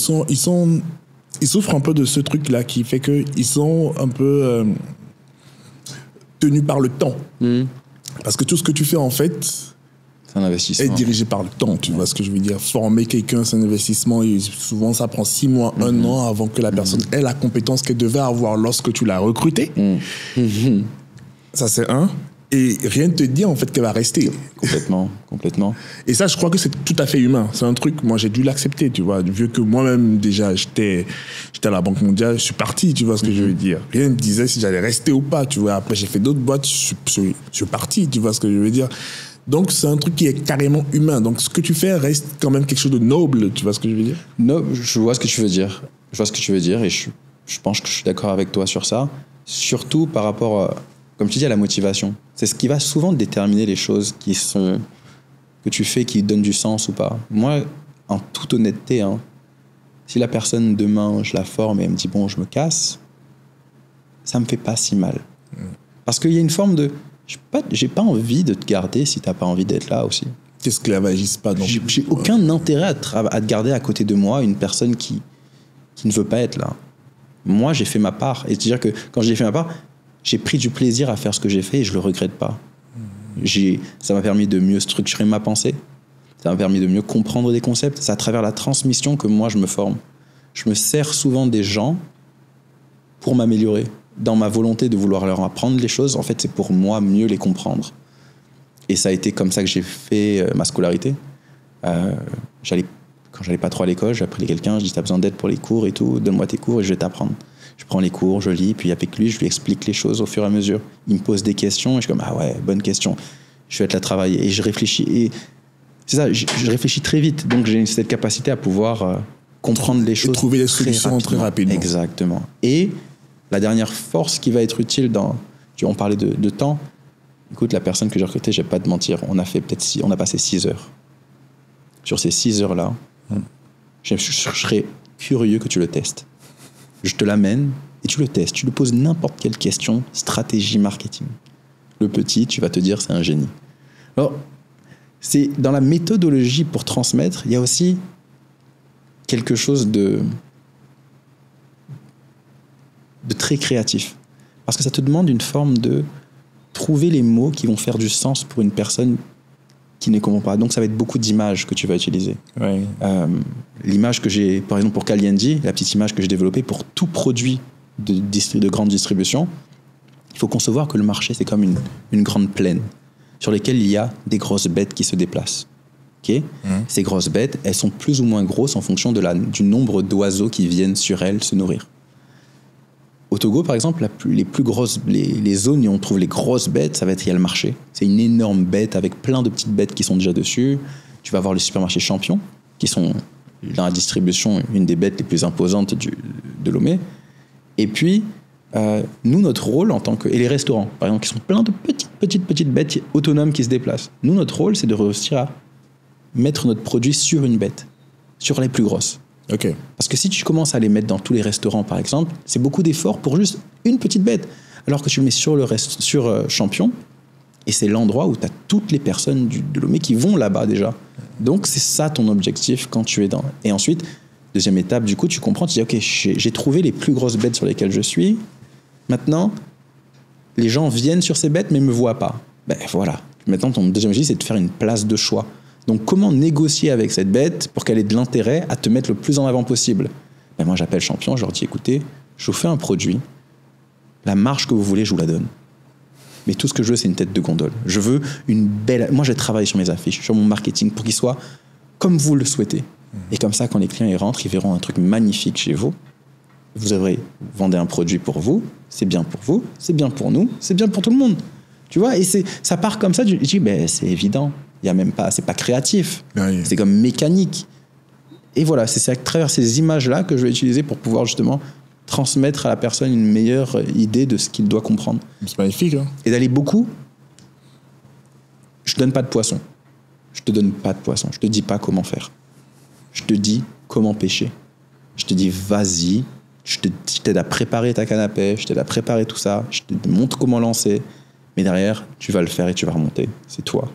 souffrent un peu de ce truc-là qui fait qu'ils sont un peu tenus par le temps. Parce que tout ce que tu fais, en fait, c'est un investissement. Est dirigé par le temps, tu vois ce que je veux dire. Former quelqu'un, c'est un investissement et souvent, ça prend 6 mois, 1 an avant que la personne ait la compétence qu'elle devait avoir lorsque tu l'as recrutée. Ça, c'est un. Et rien ne te dit, en fait, qu'elle va rester. Complètement. Et ça, je crois que c'est tout à fait humain. C'est un truc, moi, j'ai dû l'accepter, tu vois. Vu que moi-même, déjà, j'étais à la Banque mondiale, je suis parti, tu vois ce que je veux dire. Rien ne me disait si j'allais rester ou pas, tu vois. Après, j'ai fait d'autres boîtes, je suis parti, tu vois ce que je veux dire. Donc, c'est un truc qui est carrément humain. Donc, ce que tu fais reste quand même quelque chose de noble, tu vois ce que je veux dire? Non, je vois ce que tu veux dire. Et je pense que je suis d'accord avec toi sur ça. Surtout par rapport, comme tu dis, à la motivation. C'est ce qui va souvent déterminer les choses que tu fais, qui donnent du sens ou pas. Moi, en toute honnêteté, si la personne demain, je la forme et elle me dit bon, je me casse, ça me fait pas si mal. Parce qu'il y a une forme de... J'ai pas envie de te garder si t'as pas envie d'être là aussi. T'esclavagises pas non plus. J'ai aucun intérêt à te garder à côté de moi une personne qui ne veut pas être là. Moi, j'ai fait ma part. Et c'est-à-dire que quand j'ai fait ma part, j'ai pris du plaisir à faire ce que j'ai fait et je le regrette pas. Ça m'a permis de mieux structurer ma pensée. Ça m'a permis de mieux comprendre des concepts. C'est à travers la transmission que moi, je me forme. Je me sers souvent des gens pour m'améliorer. Dans ma volonté de vouloir leur apprendre les choses, en fait, c'est pour moi mieux les comprendre. Et ça a été comme ça que j'ai fait ma scolarité. Quand j'allais pas trop à l'école, j'appelais quelqu'un, je dis t'as besoin d'aide pour les cours et tout, donne-moi tes cours et je vais t'apprendre. Je prends les cours, je lis, puis avec lui, je lui explique les choses au fur et à mesure. Il me pose des questions et je suis comme ah ouais, bonne question. Je vais te la travailler et je réfléchis. Et c'est ça, je réfléchis très vite, donc j'ai cette capacité à pouvoir comprendre les choses. Et trouver des solutions très rapidement. Exactement. Et la dernière force qui va être utile on parlait de temps. Écoute, la personne que j'ai recrutée, je vais pas te mentir, on a passé 6 heures. Sur ces 6 heures-là, je serais curieux que tu le testes. Je te l'amène et tu le testes. Tu lui poses n'importe quelle question, stratégie marketing. Le petit, tu vas te dire, c'est un génie. Alors, c'est dans la méthodologie pour transmettre, il y a aussi quelque chose de très créatif. Parce que ça te demande une forme de trouver les mots qui vont faire du sens pour une personne qui ne comprend pas. Donc ça va être beaucoup d'images que tu vas utiliser. Ouais. L'image que j'ai, par exemple pour Kalyanji, la petite image que j'ai développée pour tout produit de grande distribution, il faut concevoir que le marché, c'est comme une grande plaine sur laquelle il y a des grosses bêtes qui se déplacent. Okay? Ces grosses bêtes, elles sont plus ou moins grosses en fonction du nombre d'oiseaux qui viennent sur elles se nourrir. Au Togo, par exemple, les zones où on trouve les grosses bêtes, ça va être, il y a le marché. C'est une énorme bête avec plein de petites bêtes qui sont déjà dessus. Tu vas avoir les supermarchés champions, qui sont dans la distribution une des bêtes les plus imposantes de Lomé. Et puis, nous, notre rôle en tant que... Et les restaurants, par exemple, qui sont plein de petites bêtes autonomes qui se déplacent. Nous, notre rôle, c'est de réussir à mettre notre produit sur une bête, sur les plus grosses. Okay. Parce que si tu commences à les mettre dans tous les restaurants, par exemple, c'est beaucoup d'efforts pour juste une petite bête. Alors que tu le mets sur Champion, et c'est l'endroit où tu as toutes les personnes de Lomé qui vont là-bas déjà. Donc, c'est ça ton objectif quand tu es dans... Et ensuite, deuxième étape, du coup, tu comprends, tu dis, OK, j'ai trouvé les plus grosses bêtes sur lesquelles je suis. Maintenant, les gens viennent sur ces bêtes, mais ne me voient pas. Ben voilà. Maintenant, ton deuxième objectif, c'est de faire une place de choix. Donc, comment négocier avec cette bête pour qu'elle ait de l'intérêt à te mettre le plus en avant possible? Ben moi, j'appelle Champion, je leur dis, écoutez, je vous fais un produit, la marge que vous voulez, je vous la donne. Mais tout ce que je veux, c'est une tête de gondole. Je veux une belle... Moi, je travaille sur mes affiches, sur mon marketing, pour qu'il soit comme vous le souhaitez. Et comme ça, quand les clients y rentrent, ils verront un truc magnifique chez vous. Vous vendez un produit pour vous, c'est bien pour vous, c'est bien pour nous, c'est bien pour tout le monde. Tu vois, et ça part comme ça, je dis, ben, c'est évident. Il y a même pas, c'est pas créatif, oui. C'est comme mécanique. Et voilà, c'est à travers ces images-là que je vais utiliser pour pouvoir justement transmettre à la personne une meilleure idée de ce qu'il doit comprendre. C'est magnifique, hein. Et d'aller beaucoup, je te donne pas de poisson. Je te donne pas de poisson. Je te dis pas comment faire. Je te dis comment pêcher. Je te dis vas-y. Je t'aide à préparer ta canne à pêche. Je t'aide à préparer tout ça. Je te montre comment lancer. Mais derrière, tu vas le faire et tu vas remonter. C'est toi.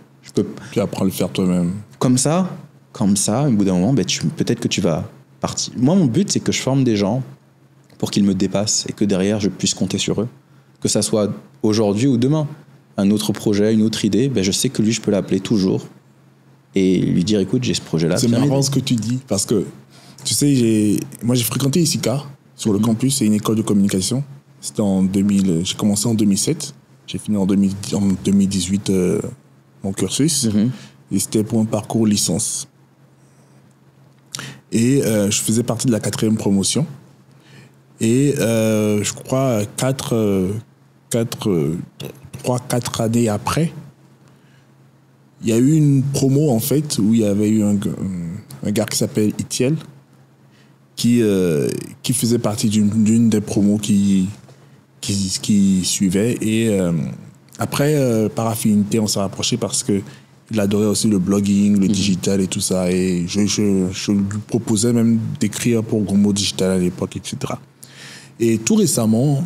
Tu apprends à le faire toi-même. Comme ça, au bout d'un moment, peut-être que tu vas partir. Moi, mon but, c'est que je forme des gens pour qu'ils me dépassent et que derrière, je puisse compter sur eux. Que ça soit aujourd'hui ou demain. Un autre projet, une autre idée, je sais que lui, je peux l'appeler toujours et lui dire, écoute, j'ai ce projet-là. C'est marrant ce que tu dis, parce que, tu sais, moi, j'ai fréquenté ICICA, sur le campus, c'est une école de communication. C'était j'ai commencé en 2007, j'ai fini en 2018 mon cursus, et c'était pour un parcours licence. Et je faisais partie de la 4e promotion. Et je crois 3-4 années après, il y a eu une promo en fait où il y avait eu un gars qui s'appelle Itiel qui faisait partie d'une des promos qui suivait. Et après, par affinité, on s'est rapproché parce que il adorait aussi le blogging, le digital et tout ça. Et je lui proposais même d'écrire pour Gomo Digital à l'époque, etc. Et tout récemment,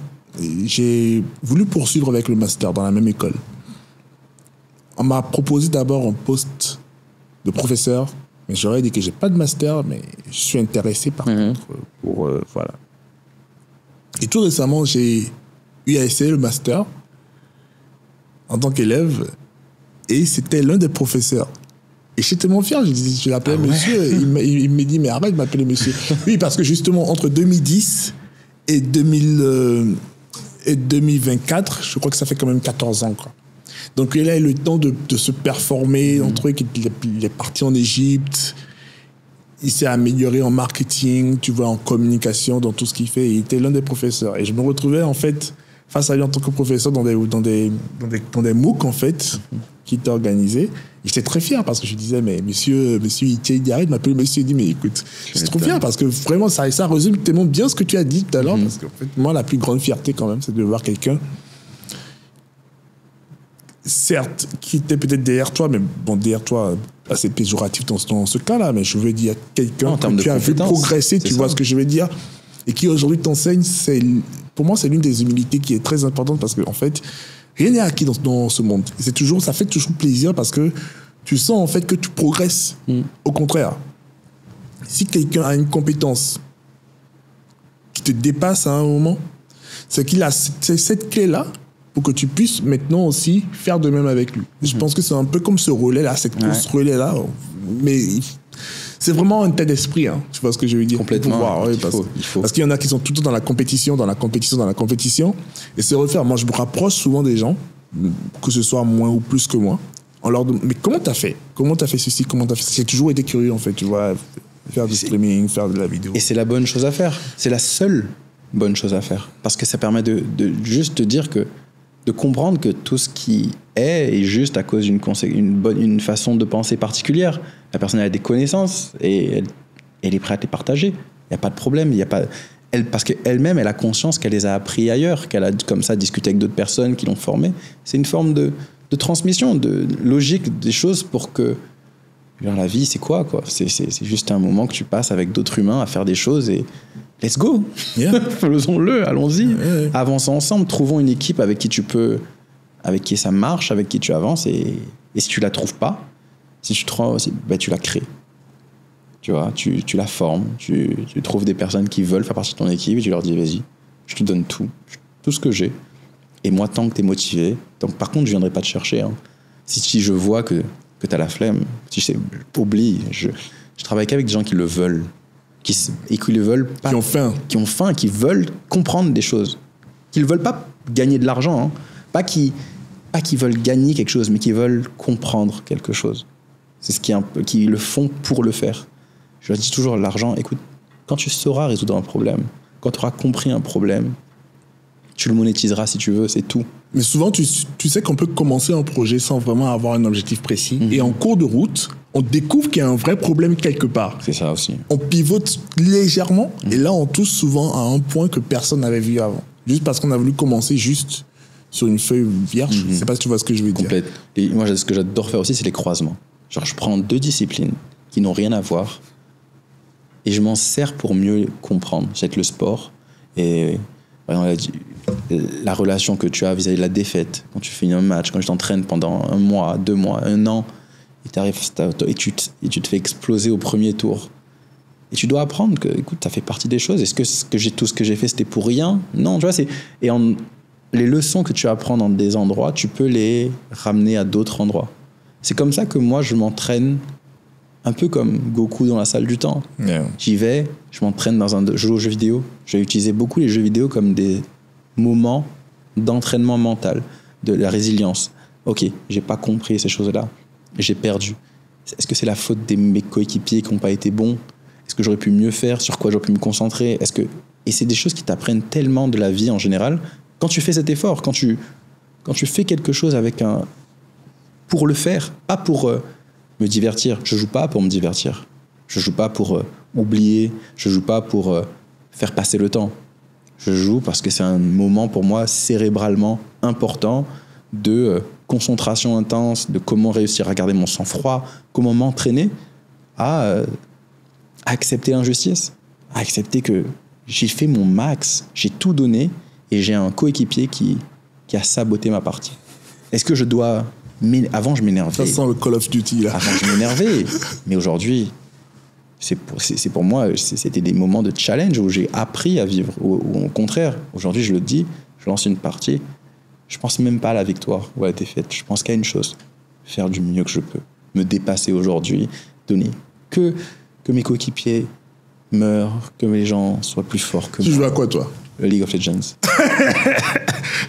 j'ai voulu poursuivre avec le master dans la même école. On m'a proposé d'abord un poste de professeur, mais j'aurais dit que j'ai pas de master, mais je suis intéressé par contre pour voilà. Et tout récemment, j'ai eu à essayer le master en tant qu'élève, et c'était l'un des professeurs. Et j'étais tellement fier, je l'appelais monsieur. Il me dit, mais arrête de m'appeler monsieur. Oui, parce que justement, entre 2010 et 2024, je crois que ça fait quand même 14 ans, quoi. Donc il a eu le temps de se performer, il est parti en Égypte, il s'est amélioré en marketing, tu vois, en communication, dans tout ce qu'il fait. Il était l'un des professeurs. Et je me retrouvais en fait face à lui en tant que professeur dans des MOOC en fait, qui étaient organisés. Et j'étais très fier parce que je disais, mais monsieur il arrête de m'appeler monsieur. Il dit, mais écoute, je suis trop fier parce que vraiment ça résume tellement bien ce que tu as dit tout à l'heure. Parce qu'en fait, moi, la plus grande fierté quand même, c'est de voir quelqu'un, certes, qui était peut-être derrière toi, mais bon, derrière toi, assez péjoratif dans ce cas-là, mais je veux dire quelqu'un que tu as vu progresser, tu vois ce que je veux dire, et qui aujourd'hui t'enseigne. Pour moi, c'est l'une des humilités qui est très importante parce qu'en fait, rien n'est acquis dans ce monde. Ça fait toujours plaisir parce que tu sens en fait que tu progresses. Au contraire, si quelqu'un a une compétence qui te dépasse à un moment, c'est qu'il a cette clé-là pour que tu puisses maintenant aussi faire de même avec lui. Je pense que c'est un peu comme ce relais-là, cette course relais-là. Mais c'est vraiment un état d'esprit, hein. Tu vois ce que je veux dire? Complètement. Pouvoir, il faut. Parce qu'il y en a qui sont tout le temps dans la compétition, et se refaire. Moi, je me rapproche souvent des gens, que ce soit moins ou plus que moi. On leur demande, mais comment t'as fait? Comment t'as fait ceci? Comment t'as fait ça? J'ai toujours été curieux, en fait, tu vois, faire du streaming, faire de la vidéo. Et c'est la bonne chose à faire. C'est la seule bonne chose à faire. Parce que ça permet de juste te dire que, de comprendre que tout ce qui est juste à cause d'une façon de penser particulière. La personne a des connaissances et elle est prête à les partager. Il n'y a pas de problème. Parce qu'elle-même, elle a conscience qu'elle les a appris ailleurs, qu'elle a comme ça discuté avec d'autres personnes qui l'ont formée. C'est une forme de transmission, de logique des choses pour que... la vie, c'est quoi? C'est juste un moment que tu passes avec d'autres humains à faire des choses et let's go. Yeah. Faisons-le, allons-y. Yeah. Avançons ensemble, trouvons une équipe avec qui ça marche, avec qui tu avances et si tu la trouves pas, tu la crées. Tu vois, tu la formes, tu trouves des personnes qui veulent faire partie de ton équipe et tu leur dis vas-y, je te donne tout ce que j'ai. Et moi, tant que tu es motivé, par contre, je viendrai pas te chercher. Hein. Si je vois que tu as la flemme, oublie. Je travaille qu'avec des gens qui le veulent. Et qui le veulent pas. Qui ont faim, qui veulent comprendre des choses. Qui ne veulent pas gagner de l'argent. Hein. Pas qui veulent gagner quelque chose, mais qui veulent comprendre quelque chose. C'est ce qui le font pour le faire. Je leur dis toujours, l'argent, écoute, quand tu sauras résoudre un problème, quand tu auras compris un problème, tu le monétiseras si tu veux, c'est tout. Mais souvent, tu sais qu'on peut commencer un projet sans vraiment avoir un objectif précis. Et en cours de route, on découvre qu'il y a un vrai problème quelque part. C'est ça aussi. On pivote légèrement et là, on touche souvent à un point que personne n'avait vu avant. Juste parce qu'on a voulu commencer juste sur une feuille vierge. Je ne sais pas si tu vois ce que je veux dire. Et moi, ce que j'adore faire aussi, c'est les croisements. Genre, je prends 2 disciplines qui n'ont rien à voir et je m'en sers pour mieux comprendre. J'ai le sport et par exemple, la relation que tu as vis-à-vis de la défaite, quand tu finis un match, quand tu t'entraînes pendant 1 mois, 2 mois, 1 an, et tu te fais exploser au premier tour. Et tu dois apprendre que, écoute, ça fait partie des choses. Est-ce que tout ce que j'ai fait, c'était pour rien? Non, tu vois, les leçons que tu apprends dans des endroits, tu peux les ramener à d'autres endroits. C'est comme ça que moi, je m'entraîne un peu comme Goku dans la salle du temps. Yeah. J'y vais, je m'entraîne je joue aux jeux vidéo. Je vais utiliser beaucoup les jeux vidéo comme des moments d'entraînement mental, de la résilience. Ok, j'ai pas compris ces choses-là, j'ai perdu. Est-ce que c'est la faute de mes coéquipiers qui n'ont pas été bons? Est-ce que j'aurais pu mieux faire? Sur quoi j'aurais pu me concentrer? Et c'est des choses qui t'apprennent tellement de la vie en général. Quand tu fais cet effort, quand tu fais quelque chose pour le faire, pas pour me divertir. Je joue pas pour me divertir. Je joue pas pour oublier. Je joue pas pour faire passer le temps. Je joue parce que c'est un moment pour moi cérébralement important de concentration intense, de comment réussir à garder mon sang-froid, comment m'entraîner à accepter l'injustice, à accepter que j'ai fait mon max, j'ai tout donné et j'ai un coéquipier qui a saboté ma partie. Est-ce que je dois... Avant, je m'énervais. Ça sent le Call of Duty, là. Avant, je m'énervais. Mais aujourd'hui, c'est pour moi, c'était des moments de challenge où j'ai appris à vivre. Ou au contraire, aujourd'hui, je le dis, je lance une partie, je pense même pas à la victoire ou à la défaite. Je pense qu'à une chose, faire du mieux que je peux. Me dépasser aujourd'hui, donner que mes coéquipiers meurent, que les gens soient plus forts que moi. Tu joues à quoi, toi? Le League of Legends.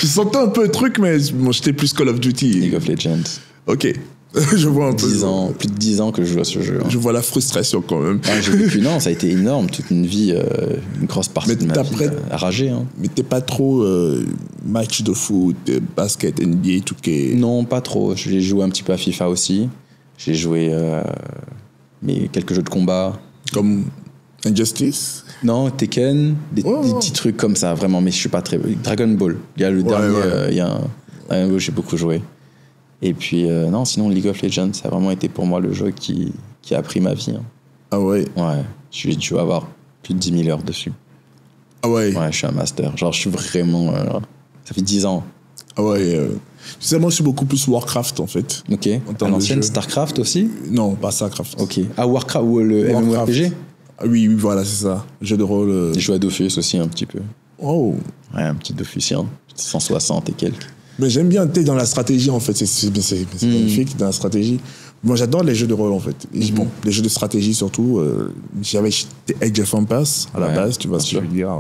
Je sentais un peu le truc, mais moi, j'étais plus Call of Duty. League of Legends. Ok. Je vois un peu. Plus de 10 ans que je joue à ce jeu. Hein. Je vois la frustration quand même. Ah, j'ai vécu, non, ça a été énorme. Toute une vie, une grosse partie de ma vie à rager. Hein. Mais t'es pas trop match de foot, basket, NBA, tout qui. Non, pas trop. J'ai joué un petit peu à FIFA aussi. J'ai joué quelques jeux de combat. Comme Injustice? Non, Tekken, des petits trucs comme ça, vraiment, mais je suis pas très... Dragon Ball, il y a le dernier, il y a un jeu où j'ai beaucoup joué. Et puis, non, sinon, League of Legends, ça a vraiment été pour moi le jeu qui a appris ma vie. Hein. Ah ouais? Ouais, je dois avoir plus de 10 000 heures dessus. Ah ouais? Ouais, je suis un master. Genre, je suis vraiment... ça fait 10 ans. Ah ouais. Tu sais, moi, je suis beaucoup plus Warcraft, en fait. Ok. À l'ancienne, Starcraft aussi? Non, pas Starcraft. Ok. Ah, Warcraft ou le MMORPG? Ah, oui, voilà, c'est ça. Jeu de rôle. J'ai joué à Dofus aussi, un petit peu. Oh. Ouais, un petit Dofusien. 160 et quelques. Mais j'aime bien, tu es dans la stratégie, en fait. C'est magnifique, dans la stratégie. Moi, j'adore les jeux de rôle, en fait. Bon, les jeux de stratégie, surtout. J'avais Age of Empires, à la base, tu vois ce que je veux dire,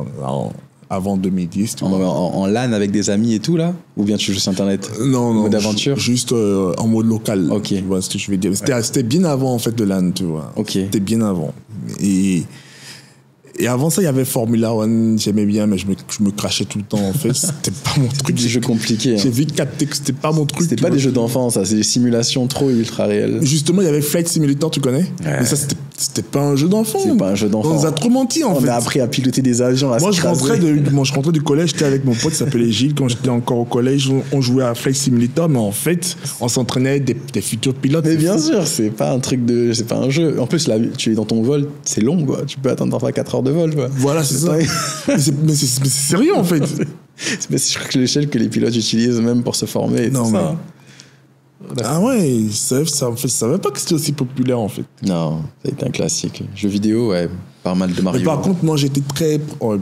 avant 2010. Tu vois. En LAN avec des amis et tout, là? Ou bien tu joues sur Internet? Non, mode aventure? Juste en mode local. Ok. Tu vois ce que je veux dire. C'était bien avant, en fait, le LAN, tu vois. Ok. C'était bien avant. Et avant ça, il y avait Formula One, j'aimais bien, mais je me crachais tout le temps, en fait. C'était pas mon truc. Des jeux compliqués. J'ai vite capté que c'était pas mon truc. C'était pas des jeux d'enfants, ça. C'est des simulations trop ultra réelles. Justement, il y avait Flight Simulator, tu connais? Ouais. Mais ça, c'était pas un jeu d'enfant. C'est pas un jeu d'enfant. On nous a trop menti, en fait. On a appris à piloter des avions. Moi, je rentrais du collège, j'étais avec mon pote qui s'appelait Gilles. Quand j'étais encore au collège, on jouait à Flight Simulator, mais en fait, on s'entraînait des futurs pilotes. Mais bien sûr, c'est pas un truc de. C'est pas un jeu. En plus, là, tu es dans ton vol, c'est long, quoi. Tu peux attendre parfois 4 heures de vol, quoi. Voilà, c'est ça. mais c'est sérieux, en fait. C'est je crois que l'échelle que les pilotes utilisent même pour se former. Et non, tout mais... ça. Ah ouais, je savais pas que c'était aussi populaire, en fait. Non, ça a été un classique. Jeux vidéo, ouais, pas mal de Mario. Mais par contre, moi, j'étais très... bon,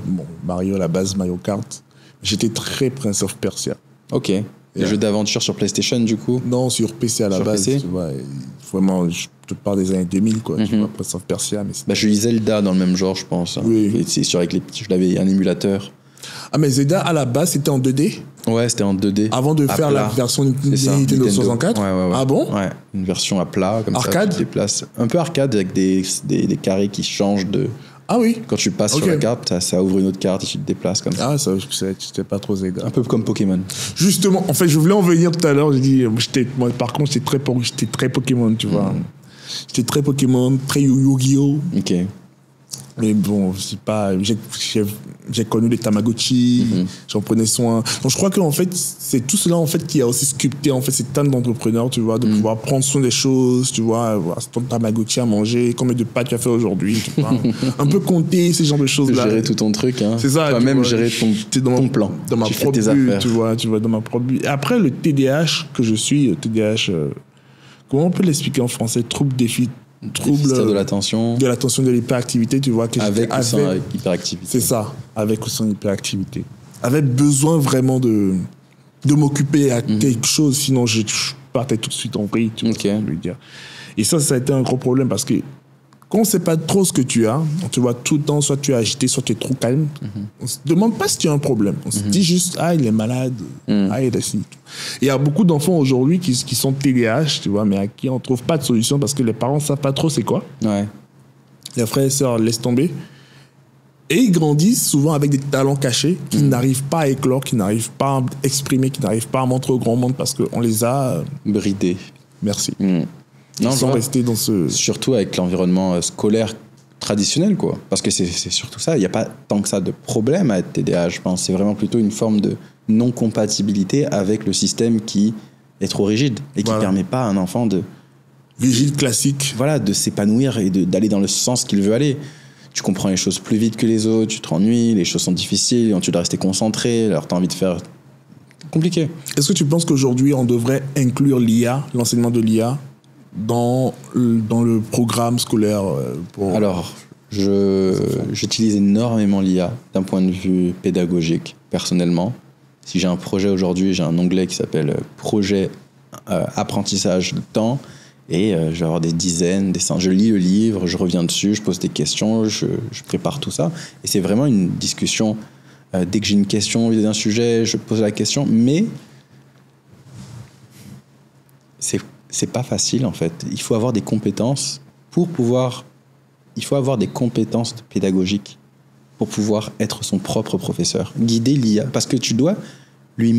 Mario, à la base, Mario Kart. J'étais très Prince of Persia. Ok. Les jeux d'aventure sur PlayStation, du coup? Non, sur PC à la base. PC? Tu vois, vraiment, je te parle des années 2000, quoi. Tu vois, Prince of Persia. Mais j'ai eu Zelda dans le même genre, je pense. Oui. C'est sûr, avec je l'avais un émulateur. Ah, mais Zelda, à la base, c'était en 2D? Ouais, c'était en 2D. Avant de faire la version Nintendo 64? Ouais. Ah bon? Ouais, une version à plat, comme arcade? Ça, tu te déplaces. Un peu arcade, avec des carrés qui changent de... Ah oui? Quand tu passes sur la carte, ça ouvre une autre carte et tu te déplaces comme ça. Ah, ça, c'était pas trop Zelda. Un peu comme Pokémon. Justement, en fait, je voulais en venir tout à l'heure. J'ai dit, moi, par contre, j'étais très Pokémon, tu vois. J'étais très Pokémon, très Yu-Gi-Oh! Ok. Mais bon, c'est pas. J'ai connu les Tamagotchi, j'en prenais soin. Donc je crois que en fait, c'est tout cela en fait qui a aussi sculpté en fait cette âme d'entrepreneur, tu vois, de pouvoir prendre soin des choses, tu vois, avoir ton Tamagotchi à manger, combien de pas tu as fait aujourd'hui, tu vois. Un peu compter ces genres de choses là. Gérer tout ton truc, hein. C'est ça. Toi-même gérer ton plan. Dans ma propre bulle, tu vois, dans ma propre bulle. Et après le TDAH que je suis, comment on peut l'expliquer en français? Trouble de l'attention. De l'attention, de l'hyperactivité, tu vois. Avec ou sans hyperactivité. C'est ça, avec ou sans hyperactivité. Avec besoin vraiment de m'occuper à quelque chose, sinon je partais tout de suite en vrille, tu vois ce que je veux dire. Et ça a été un gros problème parce que quand on ne sait pas trop ce que tu as, tu vois tout le temps, soit tu es agité, soit tu es trop calme, on ne se demande pas si tu as un problème. On se dit juste, ah, il est malade, ah, il est assis. Il y a beaucoup d'enfants aujourd'hui qui sont TDAH, tu vois, mais à qui on ne trouve pas de solution parce que les parents ne savent pas trop c'est quoi. Ouais. Les frères et sœurs laissent tomber. Et ils grandissent souvent avec des talents cachés qui n'arrivent pas à éclore, qui n'arrivent pas à exprimer, qui n'arrivent pas à montrer au grand monde parce qu'on les a... bridés. Merci. Non, ils sont restés dans ce... Surtout avec l'environnement scolaire traditionnel, quoi. Parce que c'est surtout ça. Il n'y a pas tant que ça de problème à être TDAH, je pense. C'est vraiment plutôt une forme de non-compatibilité avec le système qui est trop rigide et qui ne permet pas à un enfant de... Rigide, classique. Voilà, de s'épanouir et d'aller dans le sens qu'il veut aller. Tu comprends les choses plus vite que les autres, tu te ennuies, les choses sont difficiles, tu dois rester concentré, alors tu as envie de faire... compliqué. Est-ce que tu penses qu'aujourd'hui, on devrait inclure l'IA, l'enseignement de l'IA, dans le programme scolaire pour... Alors, j'utilise énormément l'IA d'un point de vue pédagogique, personnellement. Si j'ai un projet aujourd'hui, j'ai un onglet qui s'appelle « Projet apprentissage de temps ». Et je vais avoir des dizaines, je lis le livre, je reviens dessus, je pose des questions, je prépare tout ça. Et c'est vraiment une discussion. Dès que j'ai une question d'un sujet, je pose la question. Mais c'est pas facile, en fait. Il faut avoir des compétences il faut avoir des compétences pédagogiques pour pouvoir être son propre professeur. Guider l'IA. Parce que tu dois lui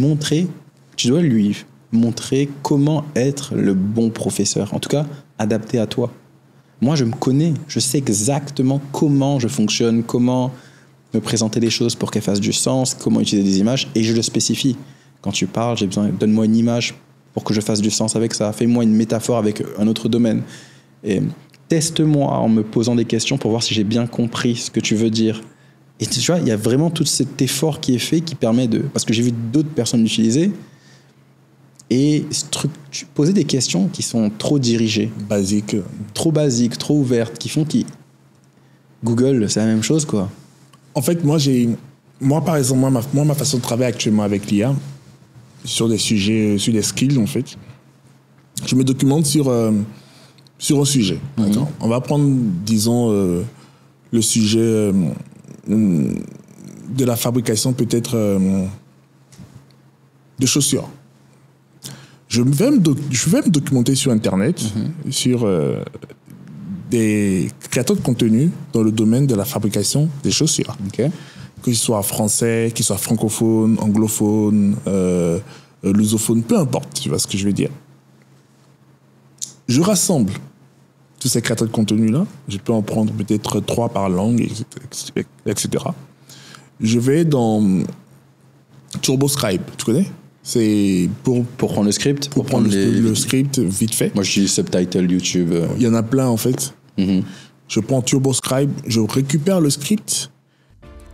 montrer comment être le bon professeur. En tout cas, adapté à toi. Moi, je me connais. Je sais exactement comment je fonctionne, comment me présenter les choses pour qu'elles fassent du sens, comment utiliser des images, et je le spécifie. Quand tu parles, j'ai besoin, donne-moi une image pour que je fasse du sens avec ça. Fais-moi une métaphore avec un autre domaine. Et teste-moi en me posant des questions pour voir si j'ai bien compris ce que tu veux dire. Et tu vois, il y a vraiment tout cet effort qui est fait qui permet de... Parce que j'ai vu d'autres personnes l'utiliser et poser des questions qui sont trop dirigées. Basiques. Trop basiques, trop ouvertes, qui font que Google, c'est la même chose, quoi. En fait, moi par exemple, ma façon de travailler actuellement avec l'IA, sur des sujets, sur des skills, en fait, je me documente sur un sujet. D'accord. On va prendre, disons, le sujet de la fabrication, peut-être, de chaussures. Je vais me documenter sur Internet, sur des créateurs de contenu dans le domaine de la fabrication des chaussures. Okay. Que ce soit français, qu'ils soient francophones, anglophones, lusophones, peu importe, tu vois ce que je veux dire. Je rassemble tous ces créateurs de contenu-là. Je peux en prendre peut-être 3 par langue, etc. Je vais dans TurboScribe, tu connais? C'est pour prendre le script. Pour prendre le script vite fait. Moi, je suis Subtitle YouTube. Il y en a plein, en fait. Je prends TurboScribe, je récupère le script.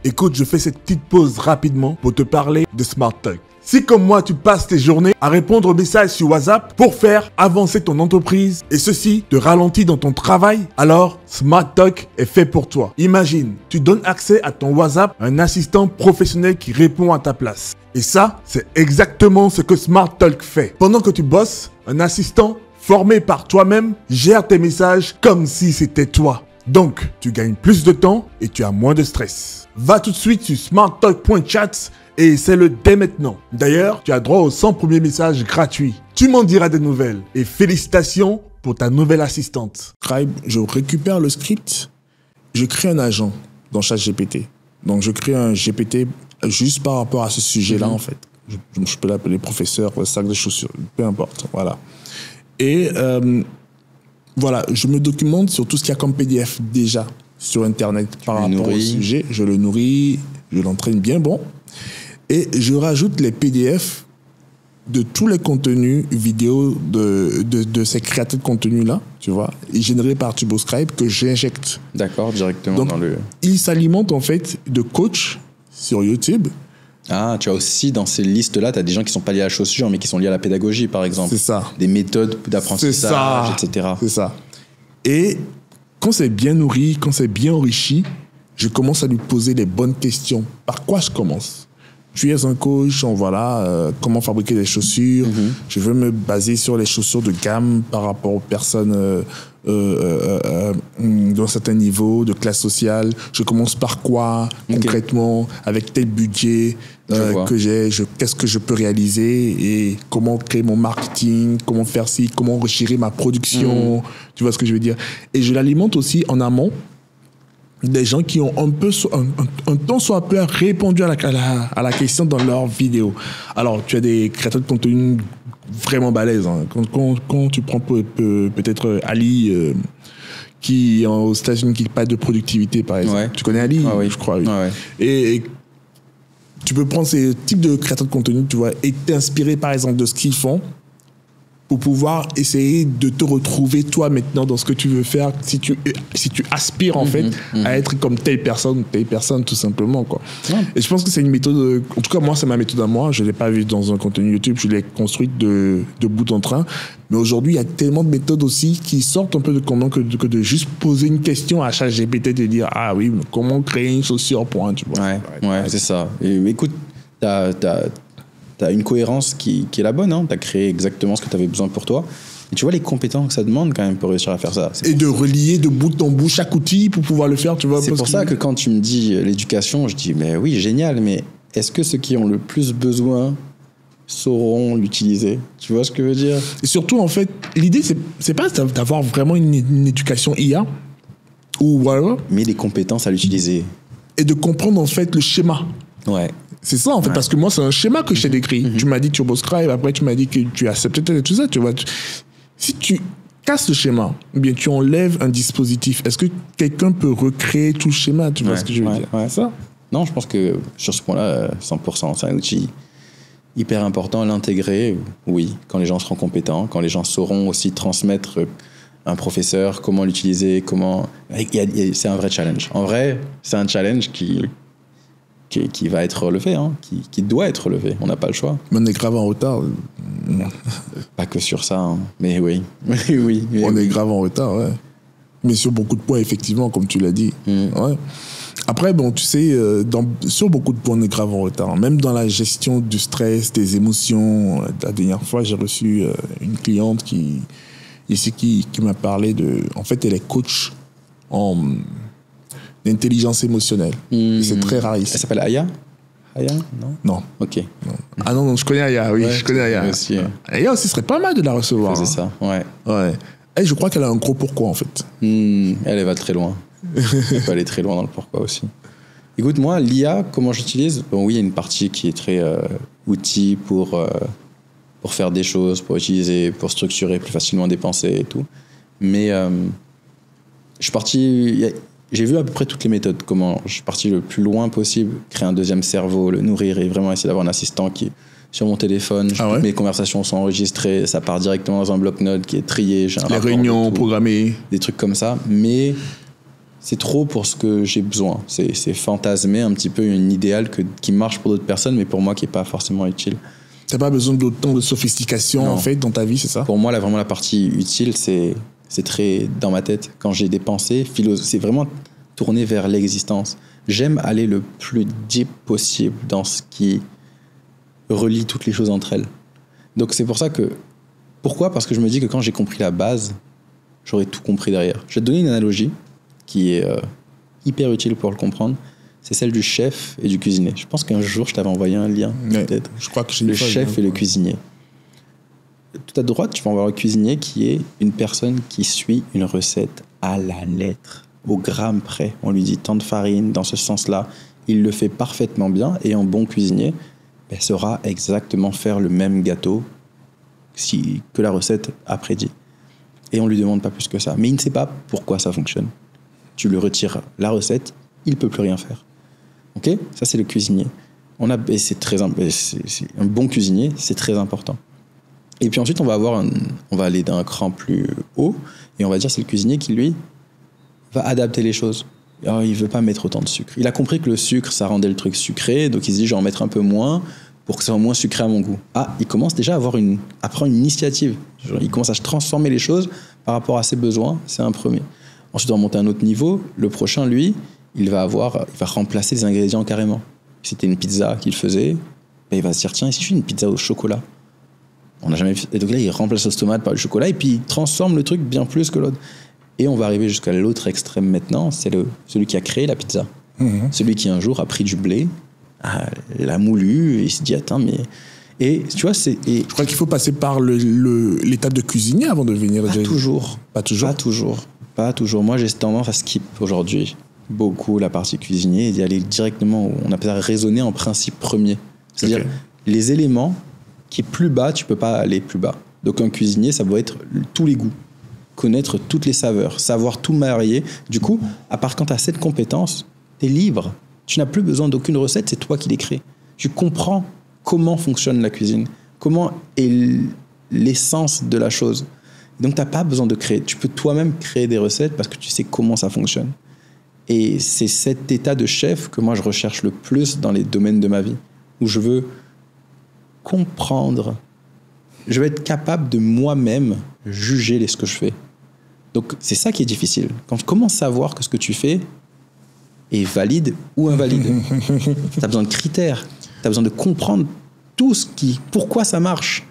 Écoute, je fais cette petite pause rapidement pour te parler de SmartTalk. Si comme moi, tu passes tes journées à répondre aux messages sur WhatsApp pour faire avancer ton entreprise et ceci te ralentit dans ton travail, alors SmartTalk est fait pour toi. Imagine, tu donnes accès à ton WhatsApp à un assistant professionnel qui répond à ta place. Et ça, c'est exactement ce que SmartTalk fait. Pendant que tu bosses, un assistant formé par toi-même gère tes messages comme si c'était toi. Donc, tu gagnes plus de temps et tu as moins de stress. Va tout de suite sur smarttalk.chat et essaie-le dès maintenant. D'ailleurs, tu as droit aux 100 premiers messages gratuits. Tu m'en diras des nouvelles. Et félicitations pour ta nouvelle assistante. Je récupère le script, je crée un agent dans ChatGPT. Donc, je crée un GPT juste par rapport à ce sujet-là, en fait. Je peux l'appeler professeur, sac de chaussures, peu importe. Voilà. Et voilà, je me documente sur tout ce qu'il y a comme PDF déjà sur Internet par rapport au sujet. Je le nourris, je l'entraîne bien bon. Et je rajoute les PDF de tous les contenus vidéo de ces créateurs de contenu-là, tu vois, et générés par TurboScribe que j'injecte. D'accord, directement. Donc, dans le... il s'alimente en fait de coachs sur YouTube. Ah, tu as aussi dans ces listes-là, tu as des gens qui sont pas liés à la chaussure, mais qui sont liés à la pédagogie, par exemple. C'est ça. Des méthodes d'apprentissage, etc. C'est ça. Et quand c'est bien nourri, quand c'est bien enrichi, je commence à lui poser les bonnes questions. Par quoi je commence? Tu es un coach, voilà, comment fabriquer des chaussures. Je veux me baser sur les chaussures de gamme par rapport aux personnes d'un certain niveau de classe sociale. Je commence par quoi, concrètement, avec tel budget que j'ai, qu'est-ce que je peux réaliser et comment créer mon marketing, comment faire ci, comment renchérir ma production. Tu vois ce que je veux dire? Et je l'alimente aussi en amont des gens qui ont un temps soit peu répondu à la question dans leurs vidéos. Alors, tu as des créateurs de contenu vraiment balèzes. Hein. Quand tu prends peut-être Ali, qui est aux États-Unis, qui parle de productivité, par exemple. Ouais. Tu connais Ali? Ah, oui. Je crois, oui. Ah, ouais. Et tu peux prendre ces types de créateurs de contenu, tu vois, et t'inspirer, par exemple, de ce qu'ils font, pour pouvoir essayer de te retrouver toi maintenant dans ce que tu veux faire si tu aspires en fait à être comme telle personne tout simplement quoi. Et je pense que c'est une méthode, en tout cas moi c'est ma méthode à moi, je l'ai pas vue dans un contenu YouTube, je l'ai construite de bout en train, mais aujourd'hui il y a tellement de méthodes aussi qui sortent un peu de comment que de juste poser une question à ChatGPT, de dire ah oui comment créer une chaussure pour un, tu vois. Ouais, c'est ça. Et écoute, t'as une cohérence qui est la bonne, hein. T'as créé exactement ce que t'avais besoin pour toi. Et tu vois les compétences que ça demande quand même pour réussir à faire ça. Et de relier de bout en bout chaque outil pour pouvoir le faire, tu vois. C'est pour ça que quand tu me dis l'éducation, je dis mais oui, génial, mais est-ce que ceux qui ont le plus besoin sauront l'utiliser? Tu vois ce que je veux dire? Et surtout, en fait, l'idée, c'est pas d'avoir vraiment une éducation IA, ou voilà. Mais des compétences à l'utiliser. Et de comprendre, en fait, le schéma. Ouais. C'est ça, en fait, parce que moi, c'est un schéma que je t'ai décrit. Tu m'as dit TurboScribe, après, tu m'as dit que tu acceptais tout ça, tu vois. Si tu casses le schéma, ou bien tu enlèves un dispositif, est-ce que quelqu'un peut recréer tout le schéma? Tu vois ce que je veux dire? Ouais. Ça? Non, je pense que sur ce point-là, 100%, c'est un outil hyper important à l'intégrer. Oui, quand les gens seront compétents, quand les gens sauront aussi transmettre un professeur, comment l'utiliser, comment... C'est un vrai challenge. En vrai, c'est un challenge qui qui va être relevé, hein, qui doit être relevé. On n'a pas le choix. Mais on est grave en retard. Pas que sur ça, hein. Mais oui. oui. On est grave en retard, ouais. Mais sur beaucoup de points, effectivement, comme tu l'as dit. Ouais. Après, bon, tu sais, sur beaucoup de points, on est grave en retard. Même dans la gestion du stress, des émotions. La dernière fois, j'ai reçu une cliente qui m'a parlé de... En fait, elle est coach en intelligence émotionnelle. C'est très rare ici. Elle s'appelle Aya? Aya? Non. Ok. Non. Ah non, je connais Aya, oui, je connais Aya. Aussi, Aya aussi, serait pas mal de la recevoir. C'est ça, ouais. Et je crois qu'elle a un gros pourquoi, en fait. Elle va très loin. Elle peut aller très loin dans le pourquoi aussi. Écoute, moi, l'IA, comment j'utilise? Bon, oui, il y a une partie qui est très outil pour faire des choses, pour utiliser, pour structurer plus facilement des pensées et tout. Mais je suis parti... J'ai vu à peu près toutes les méthodes, comment je suis parti le plus loin possible, créer un deuxième cerveau, le nourrir et vraiment essayer d'avoir un assistant qui... Sur mon téléphone, toutes mes conversations sont enregistrées, ça part directement dans un bloc-notes qui est trié. Les réunions programmées. Des trucs comme ça, mais c'est trop pour ce que j'ai besoin. C'est fantasmer un petit peu une idéal qui marche pour d'autres personnes, mais pour moi qui n'est pas forcément utile. T'as pas besoin d'autant de sophistication en fait dans ta vie, c'est ça? Pour moi, là, vraiment la partie utile, c'est très dans ma tête. Quand j'ai des pensées, c'est vraiment tourné vers l'existence. J'aime aller le plus deep possible dans ce qui relie toutes les choses entre elles. Donc c'est pour ça que... Pourquoi? Parce que je me dis que quand j'ai compris la base, j'aurais tout compris derrière. Je vais te donner une analogie qui est hyper utile pour le comprendre. C'est celle du chef et du cuisinier. Je pense qu'un jour, je t'avais envoyé un lien, peut-être. Je crois que le chef et le cuisinier. Tout à droite, tu vas voir le cuisinier qui est une personne qui suit une recette à la lettre, au gramme près. On lui dit tant de farine, dans ce sens-là. Il le fait parfaitement bien et un bon cuisinier saura exactement faire le même gâteau que la recette a prédit. Et on ne lui demande pas plus que ça. Mais il ne sait pas pourquoi ça fonctionne. Tu lui retires la recette, il ne peut plus rien faire. Ok? Ça, c'est le cuisinier. Et c'est un bon cuisinier, c'est très important. Et puis ensuite, on va aller d'un cran plus haut et on va dire c'est le cuisinier qui, lui, va adapter les choses. Alors, il ne veut pas mettre autant de sucre. Il a compris que le sucre, ça rendait le truc sucré, donc il se dit, je vais en mettre un peu moins pour que ça soit moins sucré à mon goût. Ah, il commence déjà à prendre une initiative. Il commence à transformer les choses par rapport à ses besoins. C'est un premier. Ensuite, on va monter à un autre niveau. Le prochain, lui, il va remplacer les ingrédients carrément. Si c'était une pizza qu'il faisait, il va se dire, tiens, ici, je fais une pizza au chocolat. On n'a jamais vu. Et donc là, il remplace la sauce tomate par le chocolat et puis il transforme le truc bien plus que l'autre. Et on va arriver jusqu'à l'autre extrême maintenant, c'est celui qui a créé la pizza. Celui qui un jour a pris du blé, l'a moulu, et il s'est dit, attends, mais... Et tu vois, je crois qu'il faut passer par l'étape de cuisinier avant de venir... Pas toujours. Pas toujours. Moi, j'ai tendance à skip aujourd'hui beaucoup la partie cuisinier et d'y aller directement, on appelle ça raisonner en principe premier. C'est-à-dire, les éléments qui est plus bas, tu peux pas aller plus bas. Donc un cuisinier, ça doit être tous les goûts. Connaître toutes les saveurs, savoir tout marier. Du coup, à part quand tu as cette compétence, tu es libre. Tu n'as plus besoin d'aucune recette, c'est toi qui les crées. Tu comprends comment fonctionne la cuisine, comment est l'essence de la chose. Donc, tu n'as pas besoin de créer. Tu peux toi-même créer des recettes parce que tu sais comment ça fonctionne. Et c'est cet état de chef que moi, je recherche le plus dans les domaines de ma vie, où je veux comprendre. Je veux être capable de moi-même juger ce que je fais. Donc, c'est ça qui est difficile. Comment savoir que ce que tu fais est valide ou invalide? Tu as besoin de critères. Tu as besoin de comprendre pourquoi ça marche.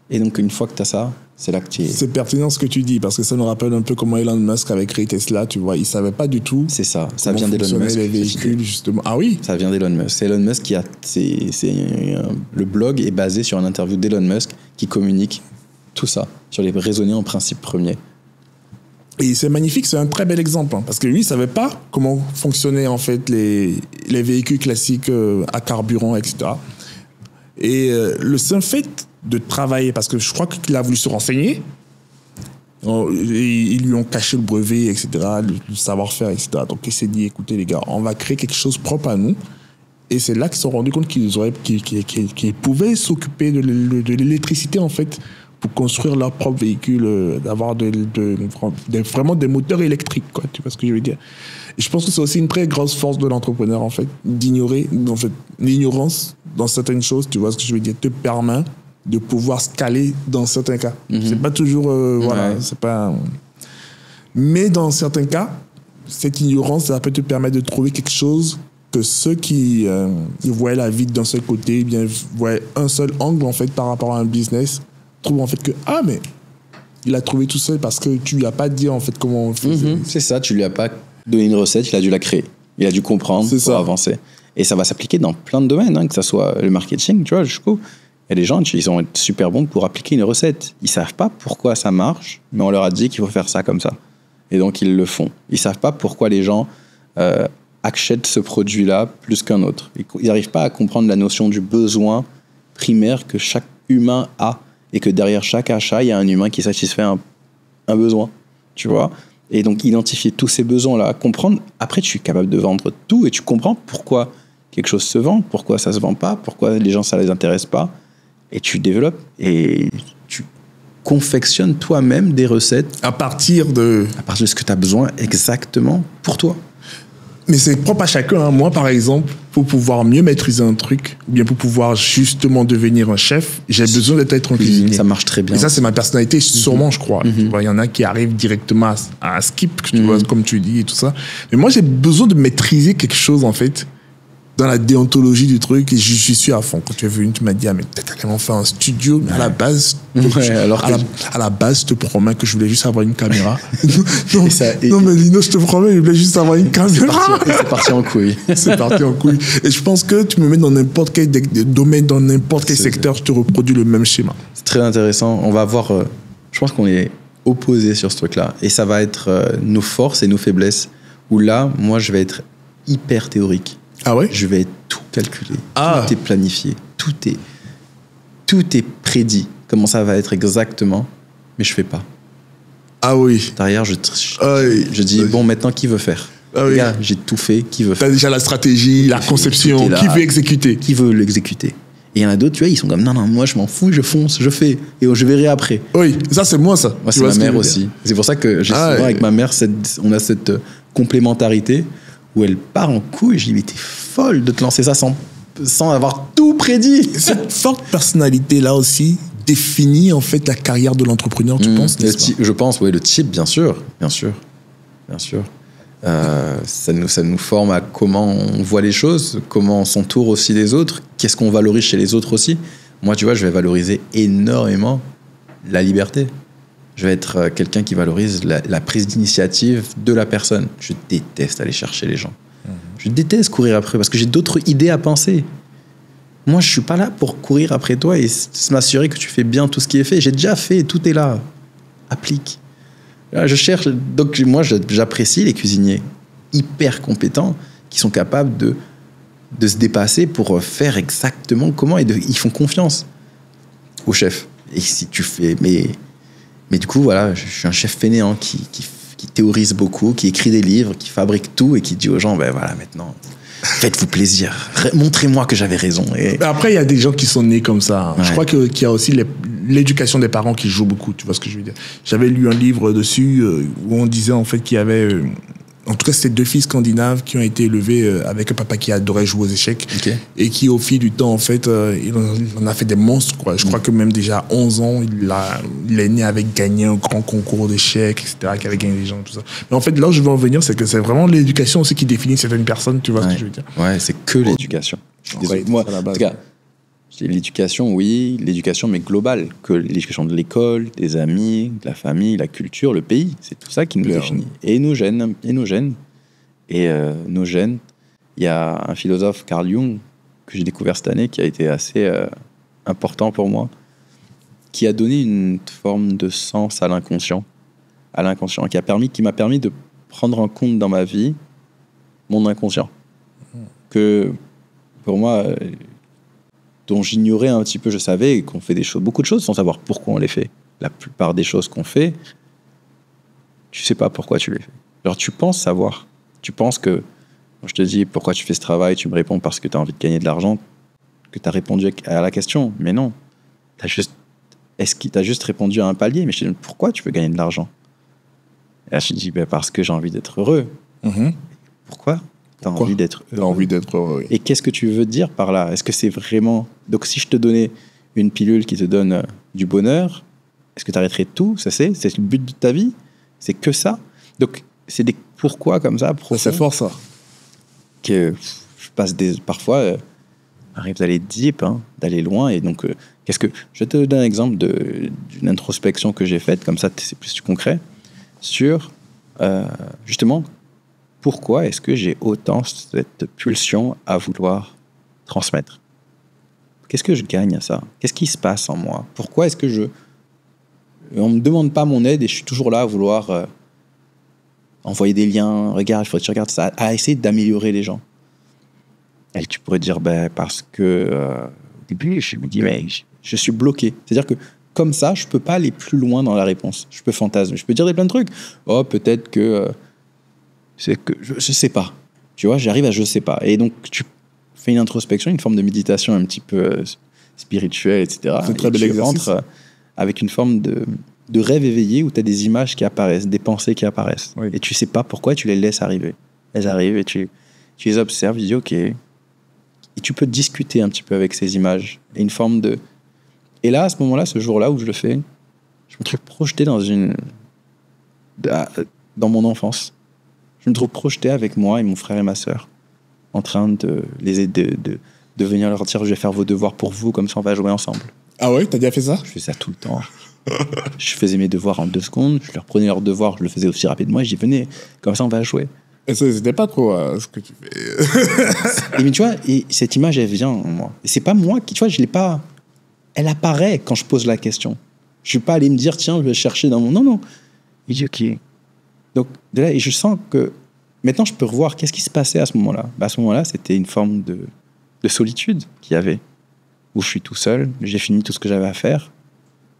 Et donc, une fois que tu as ça, c'est là que tu es... C'est pertinent ce que tu dis, parce que ça nous rappelle un peu comment Elon Musk avait créé Tesla, tu vois. Il ne savait pas du tout... C'est ça. Ça vient d'Elon Musk. Les véhicules, justement. Ah oui? Ça vient d'Elon Musk. C'est Elon Musk qui a... le blog est basé sur une interview d'Elon Musk qui communique tout ça, sur les raisonner en principe premier. Et c'est magnifique, c'est un très bel exemple, hein, parce que lui, il ne savait pas comment fonctionnaient en fait les véhicules classiques à carburant, etc. Et le simple fait de travailler, parce que je crois qu'il a voulu se renseigner, ils lui ont caché le brevet, etc., le savoir-faire, etc. Donc il s'est dit, écoutez les gars, on va créer quelque chose propre à nous. Et c'est là qu'ils se sont rendus compte qu'ils pouvaient s'occuper de l'électricité, en fait, pour construire leur propre véhicule, d'avoir vraiment des moteurs électriques, quoi. Tu vois ce que je veux dire? Et je pense que c'est aussi une très grosse force de l'entrepreneur, en fait, d'ignorer, en fait, l'ignorance dans certaines choses, tu vois ce que je veux dire, te permet de pouvoir scaler dans certains cas. C'est pas toujours, voilà, c'est pas... Mais dans certains cas, cette ignorance, ça peut te permettre de trouver quelque chose que ceux qui voient la vie d'un seul côté, eh bien, voient un seul angle, en fait, par rapport à un business, trouvent, en fait, que, ah, mais il a trouvé tout seul parce que tu lui as pas dit, en fait, comment on faisait. C'est ça, tu lui as pas donné une recette, il a dû la créer. Il a dû comprendre pour avancer. Et ça va s'appliquer dans plein de domaines, hein, que ce soit le marketing, tu vois, jusqu'où il y a des gens, ils sont super bons pour appliquer une recette. Ils savent pas pourquoi ça marche, mais on leur a dit qu'il faut faire ça comme ça. Et donc, ils le font. Ils savent pas pourquoi les gens achètent ce produit-là plus qu'un autre. Ils n'arrivent pas à comprendre la notion du besoin primaire que chaque humain a. Et que derrière chaque achat, il y a un humain qui satisfait un besoin. Tu vois ? Et donc, identifier tous ces besoins-là, comprendre. Après, tu es capable de vendre tout et tu comprends pourquoi quelque chose se vend, pourquoi ça se vend pas, pourquoi les gens, ça les intéresse pas. Et tu développes et tu confectionnes toi-même des recettes à partir de ce que tu as besoin exactement pour toi. Mais c'est propre à chacun. Hein. Moi, par exemple, pour pouvoir mieux maîtriser un truc, ou bien pour pouvoir justement devenir un chef, j'ai besoin d'être un cuisinier. Ça marche très bien. Et ça, c'est ma personnalité, sûrement, je crois. Tu vois, il y en a qui arrivent directement à un skip, tu vois, comme tu dis et tout ça. Mais moi, j'ai besoin de maîtriser quelque chose, en fait, dans la déontologie du truc, et je suis à fond. Quand tu es venu, tu m'as dit, ah, mais peut-être carrément faire un studio, mais à la base, à la base, je te promets que je voulais juste avoir une caméra. Non, mais Lino, je te promets, je voulais juste avoir une caméra. C'est parti en couille. C'est parti en couille. Et je pense que tu me mets dans n'importe quel domaine, dans n'importe quel secteur, je te reproduis le même schéma. C'est très intéressant. On va voir, je pense qu'on est opposés sur ce truc-là. Et ça va être nos forces et nos faiblesses. Où là, moi, je vais être hyper théorique. Ah ouais? Je vais tout calculer, tout est planifié, tout est prédit, comment ça va être exactement, mais je fais pas. Ah oui. Derrière, je dis, bon, maintenant, qui veut faire? Les gars, j'ai tout fait, qui veut faire? T'as déjà la stratégie, la conception, qui veut exécuter? Qui veut l'exécuter? Et il y en a d'autres, tu vois, ils sont comme, non, moi, je m'en fous, je fonce, je fais, et je verrai après. Oui, ça, c'est moi, ça. Moi, c'est ma mère aussi. C'est pour ça que j'ai souvent, avec ma mère, on a cette complémentarité où elle part en couille. Je dis, mais t'es folle de te lancer ça sans avoir tout prédit. Cette forte personnalité-là aussi définit en fait la carrière de l'entrepreneur, tu penses, n'est-ce pas? Je pense, oui, le type, bien sûr. Ça nous forme à comment on voit les choses, comment on s'entoure aussi des autres, qu'est-ce qu'on valorise chez les autres aussi. Moi, tu vois, je vais valoriser énormément la liberté. Je vais être quelqu'un qui valorise la prise d'initiative de la personne. Je déteste aller chercher les gens. Je déteste courir après parce que j'ai d'autres idées à penser. Moi, je ne suis pas là pour courir après toi et m'assurer que tu fais bien tout ce qui est fait. J'ai déjà fait, tout est là. Applique. Là, je cherche. Donc, moi, j'apprécie les cuisiniers hyper compétents qui sont capables de se dépasser pour faire exactement comment ils font confiance au chef. Et si tu fais... Mais du coup, voilà, je suis un chef fainéant qui théorise beaucoup, qui écrit des livres, qui fabrique tout et qui dit aux gens, ben voilà, maintenant, faites-vous plaisir. Montrez-moi que j'avais raison. Et... Après, il y a des gens qui sont nés comme ça. Ouais. Je crois qu'il y a aussi l'éducation des parents qui joue beaucoup, tu vois ce que je veux dire. J'avais lu un livre dessus où on disait en fait qu'il y avait... En tout cas, c'était 2 filles scandinaves qui ont été élevées avec un papa qui adorait jouer aux échecs et qui, au fil du temps, en fait, il en a fait des monstres, quoi. Je crois que même déjà à 11 ans, il est né avec gagné un grand concours d'échecs, etc., qui avait gagné des gens, tout ça. Mais en fait, là où je veux en venir, c'est que c'est vraiment l'éducation aussi qui définit certaines personnes, tu vois ce que je veux dire. Ouais, c'est que l'éducation. Moi, en tout cas, l'éducation, oui, l'éducation, mais globale, que l'éducation de l'école, des amis, de la famille, la culture, le pays, c'est tout ça qui nous définit. Et nos gènes. Nos gènes, il y a un philosophe, Carl Jung, que j'ai découvert cette année, qui a été assez important pour moi, qui a donné une forme de sens à l'inconscient, qui m'a permis de prendre en compte dans ma vie mon inconscient. Que, pour moi... dont j'ignorais un petit peu, je savais qu'on fait beaucoup de choses sans savoir pourquoi on les fait. La plupart des choses qu'on fait, tu sais pas pourquoi tu les fais. Alors tu penses savoir. Tu penses que, quand je te dis pourquoi tu fais ce travail, tu me réponds parce que tu as envie de gagner de l'argent, que tu as répondu à la question. Mais non. Tu as juste Est-ce qu'il t'a juste répondu à un palier? Mais je te dis, pourquoi tu veux gagner de l'argent? Et là, je te dis, parce que j'ai envie d'être heureux. Pourquoi t'as envie d'être heureux? T'as envie d'être heureux, oui. Et qu'est-ce que tu veux dire par là? Est-ce que c'est vraiment... Donc, si je te donnais une pilule qui te donne du bonheur, est-ce que tu arrêterais tout? C'est le but de ta vie? C'est que ça? Donc, c'est des pourquoi comme ça. C'est fort, ça. Que je passe parfois, arrive d'aller deep, d'aller loin. Et donc, je te donne un exemple d'une introspection que j'ai faite, comme ça, c'est plus concret, sur justement, pourquoi est-ce que j'ai autant cette pulsion à vouloir transmettre? Qu'est-ce que je gagne à ça? Qu'est-ce qui se passe en moi? Pourquoi est-ce que on me demande pas mon aide et je suis toujours là à vouloir envoyer des liens, regarde, il faut que tu regardes ça, à essayer d'améliorer les gens. Et tu pourrais dire, parce que au début, je me dis, mais je suis bloqué. C'est-à-dire que comme ça, je peux pas aller plus loin dans la réponse. Je peux fantasmer, je peux dire plein de trucs. Oh, peut-être que c'est que je sais pas. Tu vois, j'arrive à je sais pas. Et donc, tu fais une introspection, une forme de méditation un petit peu spirituelle, etc. C'est un très bel exercice. Avec une forme de rêve éveillé où tu as des images qui apparaissent, des pensées qui apparaissent. Oui. Et tu sais pas pourquoi, tu les laisses arriver. Elles arrivent et tu les observes, tu dis OK. Et tu peux discuter un petit peu avec ces images. Et une forme de... Et là, à ce moment-là, ce jour-là où je le fais, je me trouve projeté dans mon enfance. Je me trouve projeté avec moi et mon frère et ma sœur, en train de les aider, de venir leur dire, je vais faire vos devoirs pour vous, comme ça on va jouer ensemble. Ah ouais, t'as déjà fait ça? Je fais ça tout le temps. Je faisais mes devoirs en 2 secondes, je leur prenais leurs devoirs, je le faisais aussi rapidement, et j'y venais, comme ça on va jouer. Et ça, c'était pas trop ce que tu fais. Mais tu vois, et cette image, elle vient en moi. Et c'est pas moi qui, tu vois, je l'ai pas... Elle apparaît quand je pose la question. Je suis pas allé me dire, tiens, je vais chercher dans mon... Non. Il dit, OK. Donc, de là, et je sens que maintenant, je peux revoir qu'est-ce qui se passait à ce moment-là. À ce moment-là, c'était une forme de solitude qu'il y avait, où je suis tout seul, j'ai fini tout ce que j'avais à faire,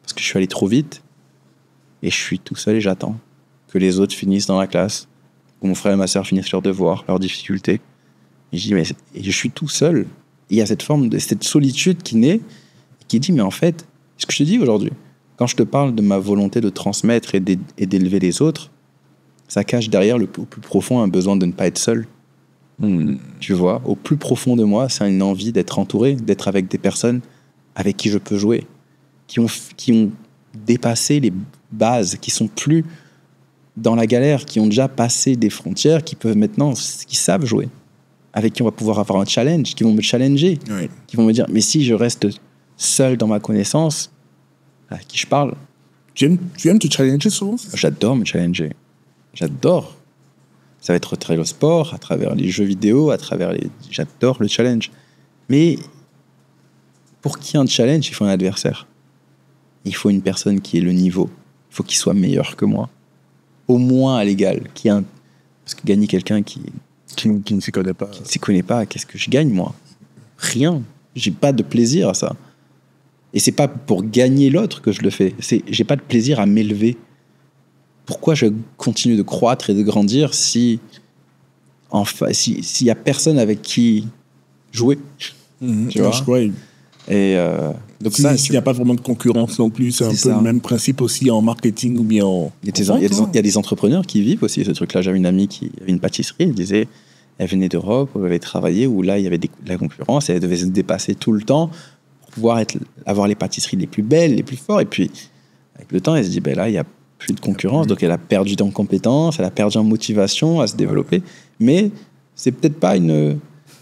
parce que je suis allé trop vite, et je suis tout seul et j'attends que les autres finissent dans la classe, que mon frère et ma sœur finissent leurs devoirs, leurs difficultés. Et je dis, mais je suis tout seul. Et il y a cette forme de cette solitude qui naît, qui dit, mais en fait, ce que je te dis aujourd'hui, quand je te parle de ma volonté de transmettre et d'élever les autres, ça cache derrière au plus profond un besoin de ne pas être seul. Tu vois, au plus profond de moi, c'est une envie d'être entouré, d'être avec des personnes avec qui je peux jouer, qui ont dépassé les bases, qui sont plus dans la galère, qui ont déjà passé des frontières, qui peuvent maintenant, qui savent jouer, avec qui on va pouvoir avoir un challenge, qui vont me challenger, oui. Qui vont me dire, mais si je reste seul dans ma connaissance, à qui je parle? Tu aimes te challenger souvent? J'adore me challenger. J'adore. Ça va être à travers le sport, à travers les jeux vidéo, j'adore le challenge. Mais pour qu'il y ait un challenge, il faut un adversaire. Il faut une personne qui ait le niveau. Il faut qu'il soit meilleur que moi. Au moins à l'égal. Parce que gagner quelqu'un qui ne s'y connaît pas. Qui ne s'y connaît pas, qu'est-ce que je gagne, moi? Rien. J'ai pas de plaisir à ça. Et c'est pas pour gagner l'autre que je le fais. J'ai pas de plaisir à m'élever. Pourquoi je continue de croître et de grandir s'il y a personne avec qui jouer? Tu vois? Ouais. Et donc s'il n'y a pas vraiment de concurrence non plus, c'est un peu le même principe aussi en marketing ou bien en... Il y a des entrepreneurs qui vivent aussi ce truc-là. J'avais une amie qui avait une pâtisserie, elle disait, elle venait d'Europe, elle avait travaillé, où là il y avait de la concurrence, et elle devait se dépasser tout le temps pour pouvoir avoir les pâtisseries les plus belles, les plus fortes. Et puis avec le temps, elle se dit, là il y a plus de concurrence, donc elle a perdu en compétences, elle a perdu en motivation à se développer. Mais c'est peut-être pas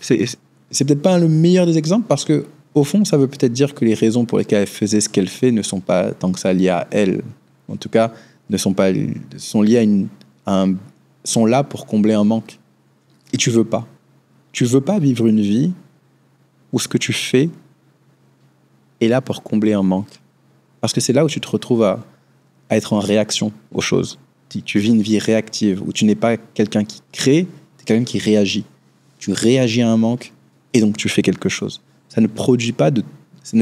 c'est peut-être pas le meilleur des exemples, parce que au fond, ça veut peut-être dire que les raisons pour lesquelles elle faisait ce qu'elle fait ne sont pas tant que ça liées à elle. En tout cas, sont liées sont là pour combler un manque. Et tu veux pas vivre une vie où ce que tu fais est là pour combler un manque. Parce que c'est là où tu te retrouves à être en réaction aux choses. Tu vis une vie réactive, où tu n'es pas quelqu'un qui crée, tu es quelqu'un qui réagit. Tu réagis à un manque, et donc tu fais quelque chose. Ça ne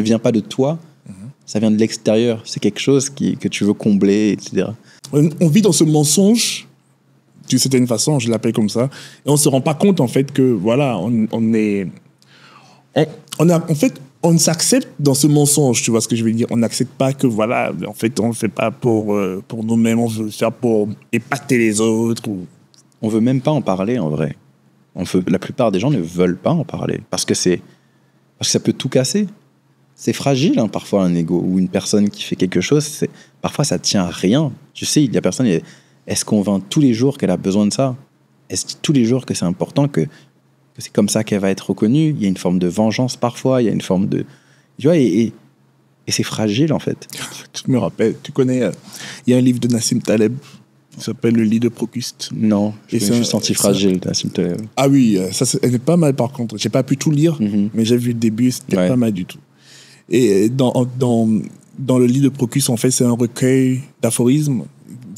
vient pas de toi, ça vient de l'extérieur. C'est quelque chose que tu veux combler, etc. On vit dans ce mensonge, d'une certaine façon, je l'appelle comme ça, et on ne se rend pas compte, en fait, que, voilà, on a, en fait, on s'accepte dans ce mensonge, tu vois ce que je veux dire. On n'accepte pas que, voilà, en fait, on ne le fait pas pour nous-mêmes, on veut le faire pour épater les autres. On ne veut même pas en parler, en vrai. La plupart des gens ne veulent pas en parler parce que ça peut tout casser. C'est fragile, hein, parfois, un ego ou une personne qui fait quelque chose. Parfois, ça tient à rien. Tu sais, il y a personne... Est-ce qu'on vainc tous les jours qu'elle a besoin de ça? Est-ce tous les jours que c'est important, que c'est comme ça qu'elle va être reconnue? Il y a une forme de vengeance parfois, il y a une forme de... Tu vois, et c'est fragile, en fait. Tu me rappelles, tu connais... Il y a un livre de Nassim Taleb qui s'appelle Le lit de Procuste. Non, je me suis senti fragile, Nassim Taleb. Ah oui, elle est pas mal par contre. J'ai pas pu tout lire, mais j'ai vu le début, c'était pas mal du tout. Et dans le lit de Procuste, en fait, c'est un recueil d'aphorismes.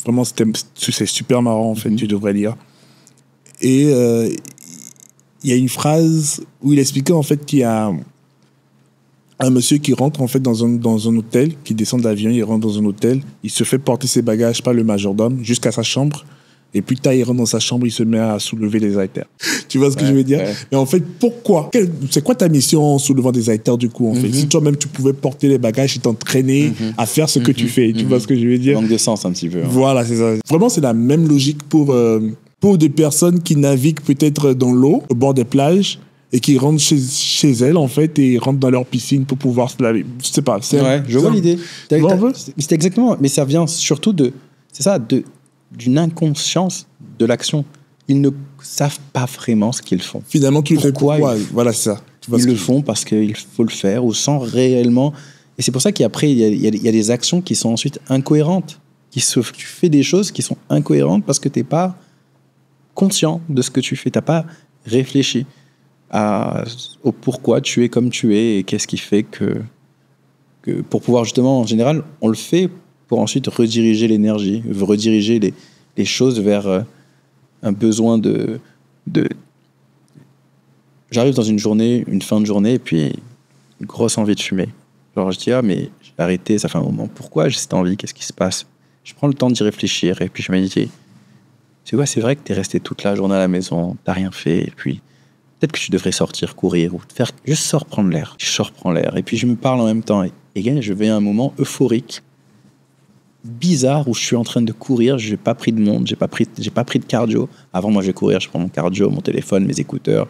Vraiment, c'est super marrant, en fait, tu devrais lire. Et il y a une phrase où il expliquait, en fait, qu'il y a un monsieur qui rentre, en fait, dans un hôtel, qui descend d'avion, il rentre dans un hôtel, il se fait porter ses bagages par le majordome jusqu'à sa chambre. Et plus tard, il rentre dans sa chambre, il se met à soulever les haltères. Tu vois ce que je veux dire? Et en fait, pourquoi? C'est quoi ta mission en soulevant des haltères, du coup, en fait? Si toi-même, tu pouvais porter les bagages et t'entraîner à faire ce que tu fais. Tu vois ce que je veux dire? Manque de sens, un petit peu. Hein. Voilà, c'est ça. Vraiment, c'est la même logique pour des personnes qui naviguent peut-être dans l'eau, au bord des plages, et qui rentrent chez elles, en fait, et rentrent dans leur piscine pour pouvoir se laver. Je sais pas. Je vois l'idée. C'est exactement... Mais ça vient surtout d'une inconscience de l'action. Ils ne savent pas vraiment ce qu'ils font. Finalement, tu le fais pourquoi? Voilà, c'est ça. Ils le font parce qu'il faut le faire ou sans réellement... Et c'est pour ça qu'après, il y a des actions qui sont ensuite incohérentes. Tu fais des choses qui sont incohérentes parce que tu n'es pas conscient de ce que tu fais. Tu n'as pas réfléchi au pourquoi tu es comme tu es et qu'est-ce qui fait que pour pouvoir justement, en général, on le fait pour ensuite rediriger l'énergie, rediriger les choses vers un besoin de... J'arrive dans une fin de journée, et puis une grosse envie de fumer. Genre, je dis, mais j'ai arrêté, ça fait un moment. Pourquoi j'ai cette envie? Qu'est-ce qui se passe? Je prends le temps d'y réfléchir, et puis je me dis, c'est vrai que t'es resté toute la journée à la maison, t'as rien fait, et puis peut-être que tu devrais sortir, courir, ou faire... Juste sors prendre l'air. Je sors prendre l'air, et puis je me parle en même temps. Et je vais à un moment euphorique, bizarre, où je suis en train de courir, j'ai pas pris de montre, j'ai pas pris de cardio. Avant, moi, je vais courir, je prends mon cardio, mon téléphone, mes écouteurs.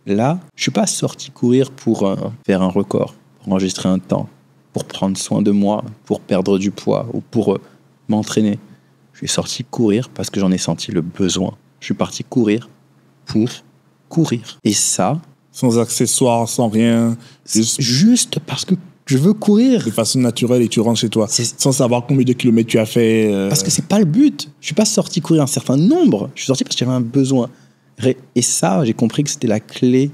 Là, je suis pas sorti courir pour faire un record, pour enregistrer un temps, pour prendre soin de moi, pour perdre du poids ou pour m'entraîner. Je suis sorti courir parce que j'en ai senti le besoin. Je suis parti courir pour courir. Et ça... Sans accessoires, sans rien. Juste parce que je veux courir. De façon naturelle, et tu rentres chez toi. Sans savoir combien de kilomètres tu as fait. Parce que c'est pas le but. Je suis pas sorti courir un certain nombre. Je suis sorti parce que j'avais un besoin. Et ça, j'ai compris que c'était la clé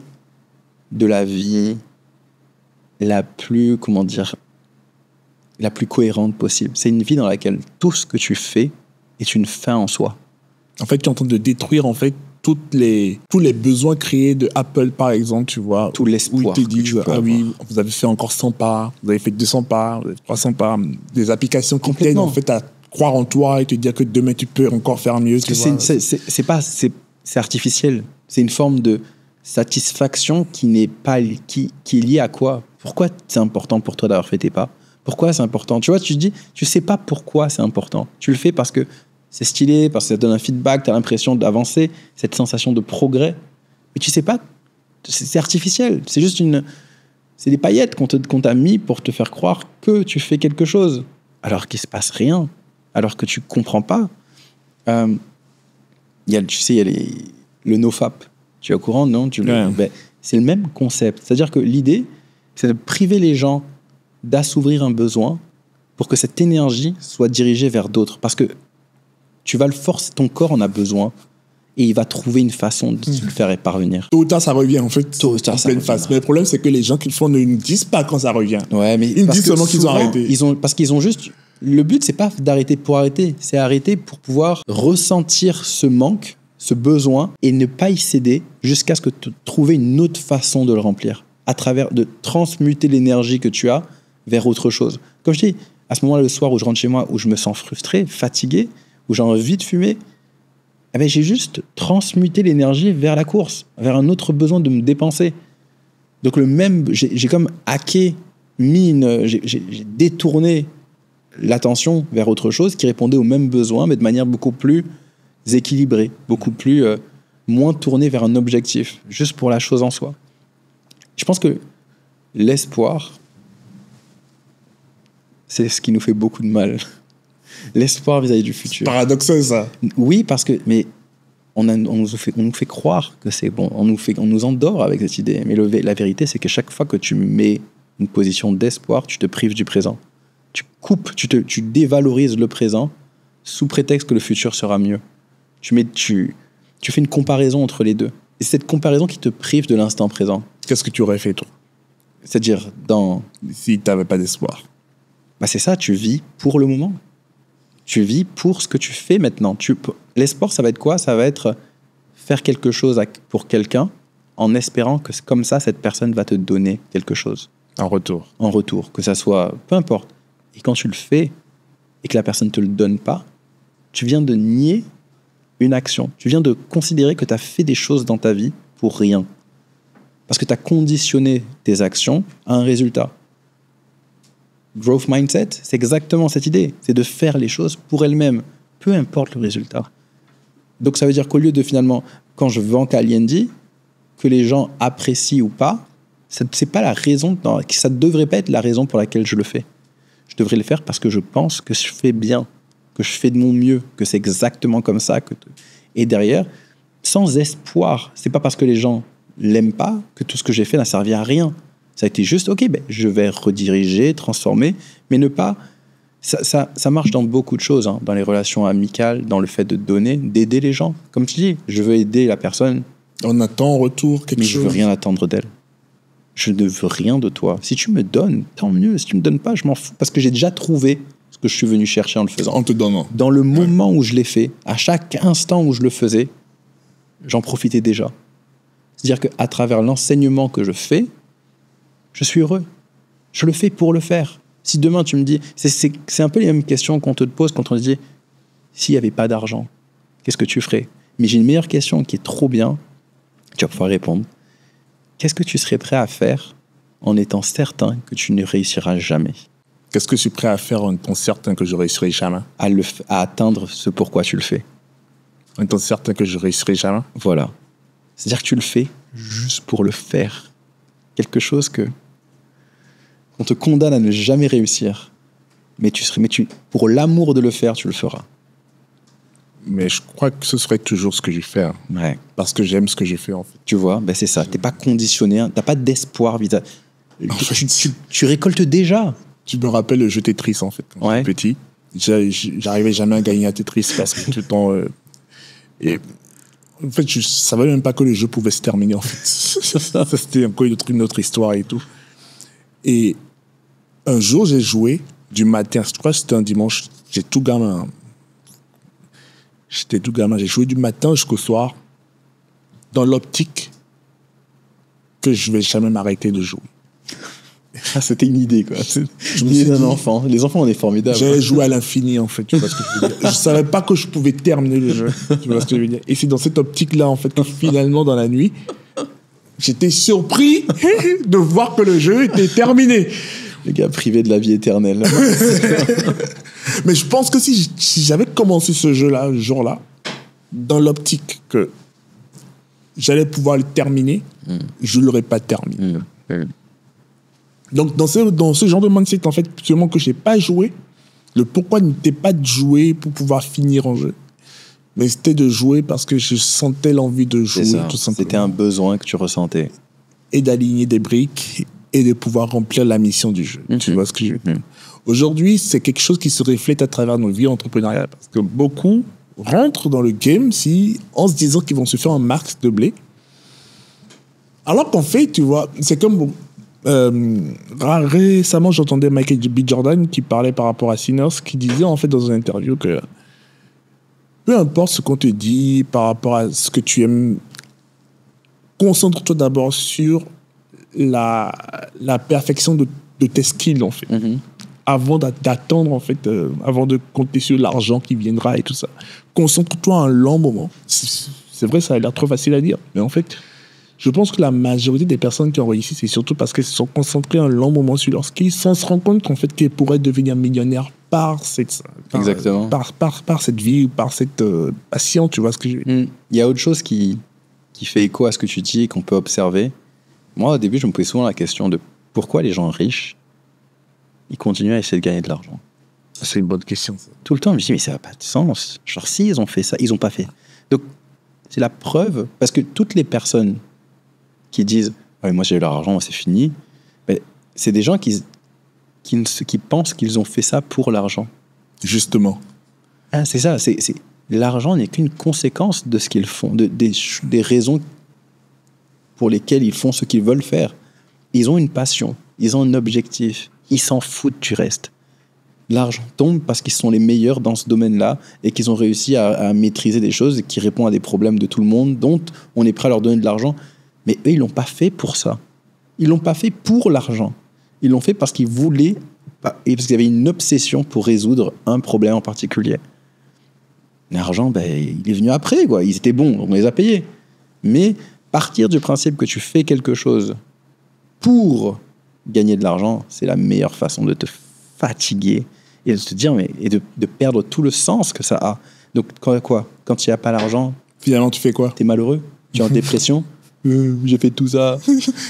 de la vie la plus, la plus cohérente possible. C'est une vie dans laquelle tout ce que tu fais est une fin en soi. En fait, tu es en train de détruire, en fait, tous les besoins créés de Apple, par exemple, tu vois. Tout l'espoir. Où ils te disent, vous avez fait encore 100 pas, vous avez fait 200 pas, vous avez fait 300 pas. Des applications qui t'aident, en fait, à croire en toi et te dire que demain, tu peux encore faire mieux. C'est artificiel. C'est une forme de satisfaction qui est liée à quoi? Pourquoi c'est important pour toi d'avoir fait tes pas? Pourquoi c'est important? Tu vois, tu te dis, tu sais pas pourquoi c'est important. Tu le fais parce que c'est stylé, parce que ça te donne un feedback, tu as l'impression d'avancer, cette sensation de progrès. Mais tu sais pas, c'est artificiel. C'est juste c'est des paillettes qu'on t'a mis pour te faire croire que tu fais quelque chose, alors qu'il se passe rien, alors que tu comprends pas. Il y a le nofap. Tu es au courant, non? C'est le même concept. C'est-à-dire que l'idée, c'est de priver les gens d'assouvir un besoin pour que cette énergie soit dirigée vers d'autres. Parce que tu vas le forcer, ton corps en a besoin et il va trouver une façon de le faire parvenir. Tôt ou tard, ça revient, en fait. Tôt ou tard, ça revient. Mais le problème, c'est que les gens qui le font ne disent pas quand ça revient. Ouais, mais ils disent seulement qu'ils ont arrêté. Parce qu'ils ont juste... Le but, c'est pas d'arrêter pour arrêter. C'est arrêter pour pouvoir ressentir ce manque, ce besoin, et ne pas y céder jusqu'à ce que tu trouves une autre façon de le remplir. À travers de transmuter l'énergie que tu as vers autre chose. Comme je dis, à ce moment-là, le soir où je rentre chez moi, où je me sens frustré, fatigué, où j'ai envie de fumer, j'ai juste transmuté l'énergie vers la course, vers un autre besoin de me dépenser. Donc j'ai comme hacké, j'ai détourné l'attention vers autre chose qui répondait aux mêmes besoins, mais de manière beaucoup plus équilibrée, beaucoup plus moins tournée vers un objectif, juste pour la chose en soi. Je pense que l'espoir, c'est ce qui nous fait beaucoup de mal. L'espoir vis-à-vis du futur. Paradoxal, ça. Oui, parce que on nous fait croire que c'est bon. On nous endort avec cette idée. Mais la vérité, c'est que chaque fois que tu mets une position d'espoir, tu te prives du présent. Tu coupes, tu dévalorises le présent sous prétexte que le futur sera mieux. Tu fais une comparaison entre les deux. Et c'est cette comparaison qui te prive de l'instant présent. Qu'est-ce que tu aurais fait, toi? C'est-à-dire, si tu n'avais pas d'espoir. C'est ça, tu vis pour le moment. Tu vis pour ce que tu fais maintenant. L'espoir, ça va être quoi? Ça va être faire quelque chose pour quelqu'un en espérant que comme ça, cette personne va te donner quelque chose. En retour. En retour, que ça soit... Peu importe. Et quand tu le fais et que la personne ne te le donne pas, tu viens de nier une action. Tu viens de considérer que tu as fait des choses dans ta vie pour rien. Parce que tu as conditionné tes actions à un résultat. Growth mindset, c'est exactement cette idée. C'est de faire les choses pour elles-mêmes, peu importe le résultat. Donc ça veut dire qu'au lieu de finalement, quand je vends Kalyendi, que les gens apprécient ou pas, c'est pas la raison, ça ne devrait pas être la raison pour laquelle je le fais. Je devrais le faire parce que je pense que je fais bien, que je fais de mon mieux, que c'est exactement comme ça. Et derrière, sans espoir, c'est pas parce que les gens l'aiment pas que tout ce que j'ai fait n'a servi à rien. Ça a été juste, ok, je vais rediriger, transformer, mais ne pas... Ça marche dans beaucoup de choses, dans les relations amicales, dans le fait de donner, d'aider les gens. Comme tu dis, je veux aider la personne. On attend en retour quelque chose. Mais je veux rien attendre d'elle. Je ne veux rien de toi. Si tu me donnes, tant mieux. Si tu me donnes pas, je m'en fous. Parce que j'ai déjà trouvé ce que je suis venu chercher en le faisant. En te donnant. Dans le moment où je l'ai fait, à chaque instant où je le faisais, j'en profitais déjà. C'est-à-dire qu'à travers l'enseignement que je fais, je suis heureux. Je le fais pour le faire. Si demain tu me dis... C'est un peu les mêmes questions qu'on te pose quand on te dit s'il n'y avait pas d'argent, qu'est-ce que tu ferais? Mais j'ai une meilleure question qui est trop bien. Tu vas pouvoir répondre. Qu'est-ce que tu serais prêt à faire en étant certain que tu ne réussiras jamais? Qu'est-ce que je suis prêt à faire en étant certain que je ne réussirai jamais? À atteindre ce pourquoi tu le fais. En étant certain que je ne réussirai jamais? Voilà. C'est-à-dire que tu le fais juste pour le faire. Quelque chose qu'on te condamne à ne jamais réussir. Mais pour l'amour de le faire, tu le feras. Mais je crois que ce serait toujours ce que je vais faire. Ouais. Parce que j'aime ce que je fais, en fait. Tu vois, c'est ça. Tu n'es pas conditionné. Tu n'as pas d'espoir vis-à-vis. Tu récoltes déjà. Tu me rappelles le jeu Tetris, en fait, quand j'étais petit. J'arrivais jamais à gagner à Tetris parce que tout le temps... et en fait, je ne savais même pas que le jeu pouvait se terminer, en fait. Ça, c'était encore une autre histoire et tout. Et un jour, j'ai joué du matin. Je crois que c'était un dimanche. J'étais tout gamin. J'ai joué du matin jusqu'au soir dans l'optique que je ne vais jamais m'arrêter de jouer. C'était une idée, quoi. L'idée d'un enfant. Les enfants, on est formidables. J'allais jouer à l'infini, en fait. Tu vois ce que je veux dire. Je ne savais pas que je pouvais terminer le jeu. Tu vois ce que je veux dire. Et c'est dans cette optique-là, en fait, que finalement, dans la nuit, j'étais surpris de voir que le jeu était terminé. Les gars privés de la vie éternelle. Mais je pense que si j'avais commencé ce jeu-là, ce jour-là, dans l'optique que j'allais pouvoir le terminer, je ne l'aurais pas terminé. Donc, dans ce genre de mindset, en fait, seulement que je n'ai pas joué, le pourquoi n'était pas de jouer pour pouvoir finir en jeu. Mais c'était de jouer parce que je sentais l'envie de jouer, tout simplement. C'était un besoin que tu ressentais. Et d'aligner des briques et de pouvoir remplir la mission du jeu. Tu vois ce que je veux dire? Aujourd'hui, c'est quelque chose qui se reflète à travers nos vies entrepreneuriales. Parce que beaucoup rentrent dans le game en se disant qu'ils vont se faire un max de blé. Alors qu'en fait, tu vois, c'est comme... récemment, j'entendais Michael B. Jordan qui parlait par rapport à Sinners, qui disait en fait dans une interview que peu importe ce qu'on te dit par rapport à ce que tu aimes, concentre-toi d'abord sur la perfection de tes skills, en fait. Avant d'attendre, en fait, avant de compter sur l'argent qui viendra et tout ça. Concentre-toi un long moment. C'est vrai, ça a l'air trop facile à dire, mais en fait, Je pense que la majorité des personnes qui ont réussi, c'est surtout parce qu'elles se sont concentrées un long moment sur leur skill sans se rendre compte qu'en fait, qu'elles pourraient devenir millionnaires par cette vie, par cette passion, tu vois ce que je veux dire. Il y a autre chose qui fait écho à ce que tu dis et qu'on peut observer. Moi, au début, je me posais souvent la question de pourquoi les gens riches, ils continuent à essayer de gagner de l'argent. C'est une bonne question, ça. Tout le temps, je me dis, mais ça n'a pas de sens. Genre, si ils ont fait ça, ils n'ont pas fait. Donc, c'est la preuve, parce que toutes les personnes qui disent « moi j'ai eu l'argent, c'est fini », c'est des gens qui pensent qu'ils ont fait ça pour l'argent. Justement. Ah, c'est ça, l'argent n'est qu'une conséquence de ce qu'ils font, des raisons pour lesquelles ils font ce qu'ils veulent faire. Ils ont une passion, ils ont un objectif, ils s'en foutent du reste. L'argent tombe parce qu'ils sont les meilleurs dans ce domaine-là et qu'ils ont réussi à maîtriser des choses qui répondent à des problèmes de tout le monde, dont on est prêt à leur donner de l'argent. Mais eux, ils ne l'ont pas fait pour ça. Ils ne l'ont pas fait pour l'argent. Ils l'ont fait parce qu'ils voulaient, et parce qu'ils avaient une obsession pour résoudre un problème en particulier. L'argent, il est venu après, quoi. Ils étaient bons, on les a payés. Mais partir du principe que tu fais quelque chose pour gagner de l'argent, c'est la meilleure façon de te fatiguer et de te dire, et de perdre tout le sens que ça a. Donc, quand tu n'as pas l'argent, finalement, tu fais quoi? Tu es malheureux, tu es en dépression. J'ai fait tout ça.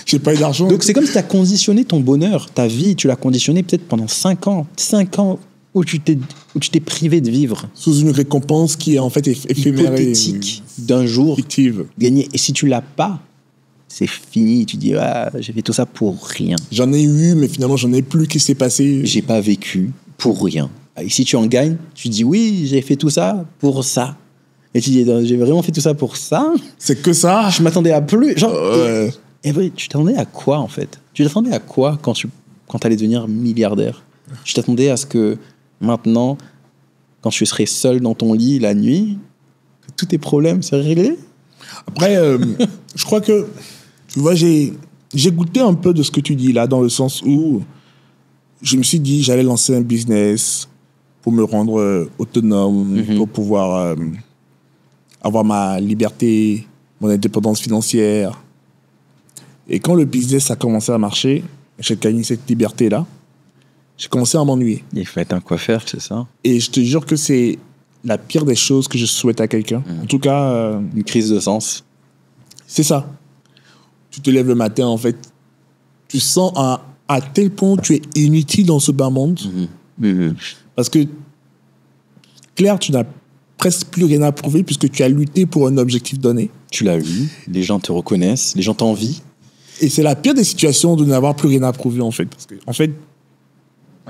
J'ai pas eu d'argent. Donc, c'est comme si tu as conditionné ton bonheur, ta vie, tu l'as conditionné peut-être pendant 5 ans. 5 ans où tu t'es privé de vivre. Sous une récompense qui est en fait éphémère et hypothétique d'un jour. Fictive. Gagner. Et si tu l'as pas, c'est fini. Tu dis, j'ai fait tout ça pour rien. J'en ai eu, mais finalement, j'en ai plus. Qu'est-ce qui s'est passé? J'ai pas vécu pour rien. Et si tu en gagnes, tu dis, oui, j'ai fait tout ça pour ça. Et tu dis, j'ai vraiment fait tout ça pour ça? C'est que ça? Je m'attendais à plus. Genre, et tu t'attendais à quoi, en fait? Tu t'attendais à quoi quand t'allais devenir milliardaire? Tu t'attendais à ce que maintenant, quand tu serais seul dans ton lit la nuit, que tous tes problèmes seraient réglés? Après, je crois que, tu vois, j'ai goûté un peu de ce que tu dis là, dans le sens où je me suis dit, j'allais lancer un business pour me rendre autonome, pour pouvoir avoir ma liberté, mon indépendance financière. Et quand le business a commencé à marcher, j'ai gagné cette liberté-là, j'ai commencé à m'ennuyer. Il faut être un coiffeur, c'est ça? Et je te jure que c'est la pire des choses que je souhaite à quelqu'un. En tout cas... une crise de sens. C'est ça. Tu te lèves le matin, en fait, tu sens à tel point tu es inutile dans ce bas monde. Parce que, Claire, tu n'as presque plus rien à prouver puisque tu as lutté pour un objectif donné. Tu l'as eu, les gens te reconnaissent, les gens t'envient. Et c'est la pire des situations de n'avoir plus rien à prouver, en fait. Parce que, en fait,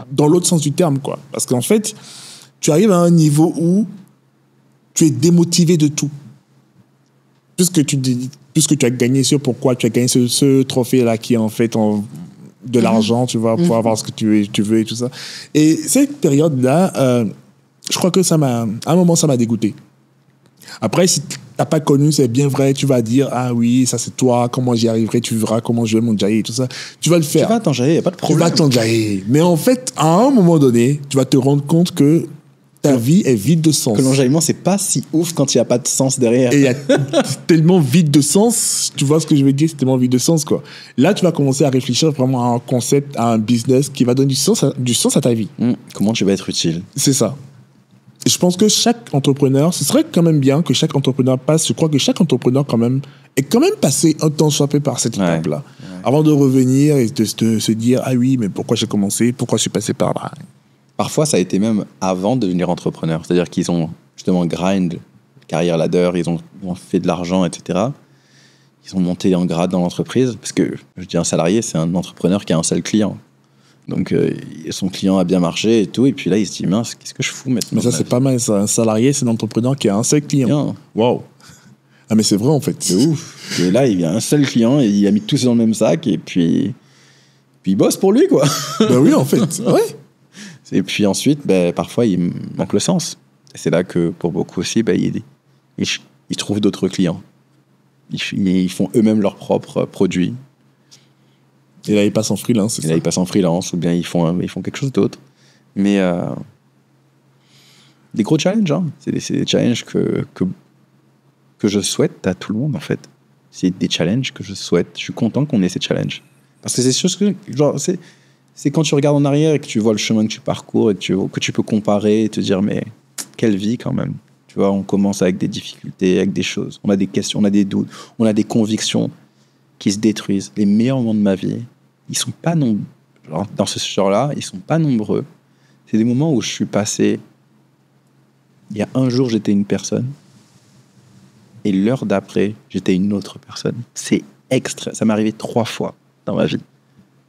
dans l'autre sens du terme, quoi. Parce qu'en fait, tu arrives à un niveau où tu es démotivé de tout. Puisque tu as gagné pourquoi tu as gagné ce trophée-là qui est en fait de l'argent, tu vois, pour avoir ce que tu veux et tout ça. Et cette période-là, je crois que à un moment, ça m'a dégoûté. Après, si tu n'as pas connu, c'est bien vrai, tu vas dire, ah oui, ça c'est toi, comment j'y arriverai, tu verras comment je vais m'enjailler et tout ça. Tu vas le faire. Tu vas t'enjailler, il n'y a pas de problème. Tu vas t'enjailler. Mais en fait, à un moment donné, tu vas te rendre compte que ta vie est vide de sens. Que l'enjaillement, c'est pas si ouf quand il n'y a pas de sens derrière. Et il y a tellement vide de sens, tu vois ce que je veux dire, c'est tellement vide de sens, quoi. Là, tu vas commencer à réfléchir vraiment à un concept, à un business qui va donner du sens à ta vie. Comment tu vas être utile? C'est ça. Et je pense que chaque entrepreneur, ce serait quand même bien que chaque entrepreneur passe, je crois que chaque entrepreneur quand même est quand même passé un temps soit peu par cette étape-là. Avant de revenir et de se dire, ah oui, mais pourquoi j'ai commencé, pourquoi je suis passé par là? Parfois, ça a été même avant de devenir entrepreneur. C'est-à-dire qu'ils ont justement grind, carrière ladder, ils ont fait de l'argent, etc. Ils ont monté en grade dans l'entreprise. Parce que, je dis un salarié, c'est un entrepreneur qui a un seul client. Donc, son client a bien marché et tout. Et puis là, il se dit, mince, qu'est-ce que je fous maintenant? Mais ça, c'est pas mal. Ça. Un salarié, c'est un entrepreneur qui a un seul client. Waouh! Ah, mais c'est vrai, en fait. C'est ouf. Et là, il y a un seul client et il a mis tous dans le même sac. Et puis il bosse pour lui, quoi. Ben oui, en fait. Ouais. Et puis ensuite, parfois, il manque le sens. Et c'est là que, pour beaucoup aussi, ils trouvent d'autres clients. Ils font eux-mêmes leurs propres produits. Et là, ils passent en freelance, c'est ça? Et là, ils passent en freelance, ou bien ils font quelque chose d'autre. Mais des gros challenges, hein. C'est des challenges que je souhaite à tout le monde, en fait. c'est des challenges que je souhaite. Je suis content qu'on ait ces challenges. Parce que c'est choses que, genre, c'est quand tu regardes en arrière et que tu vois le chemin que tu parcours et que tu peux comparer et te dire, mais quelle vie quand même. Tu vois, on commence avec des difficultés, avec des choses. On a des questions, on a des doutes, on a des convictions qui se détruisent. Les meilleurs moments de ma vie, ils sont pas nombreux. Dans ce genre-là, ils sont pas nombreux. C'est des moments où je suis passé. Il y a un jour, j'étais une personne. Et l'heure d'après, j'étais une autre personne. C'est extrait. Ça m'est arrivé 3 fois dans ma vie.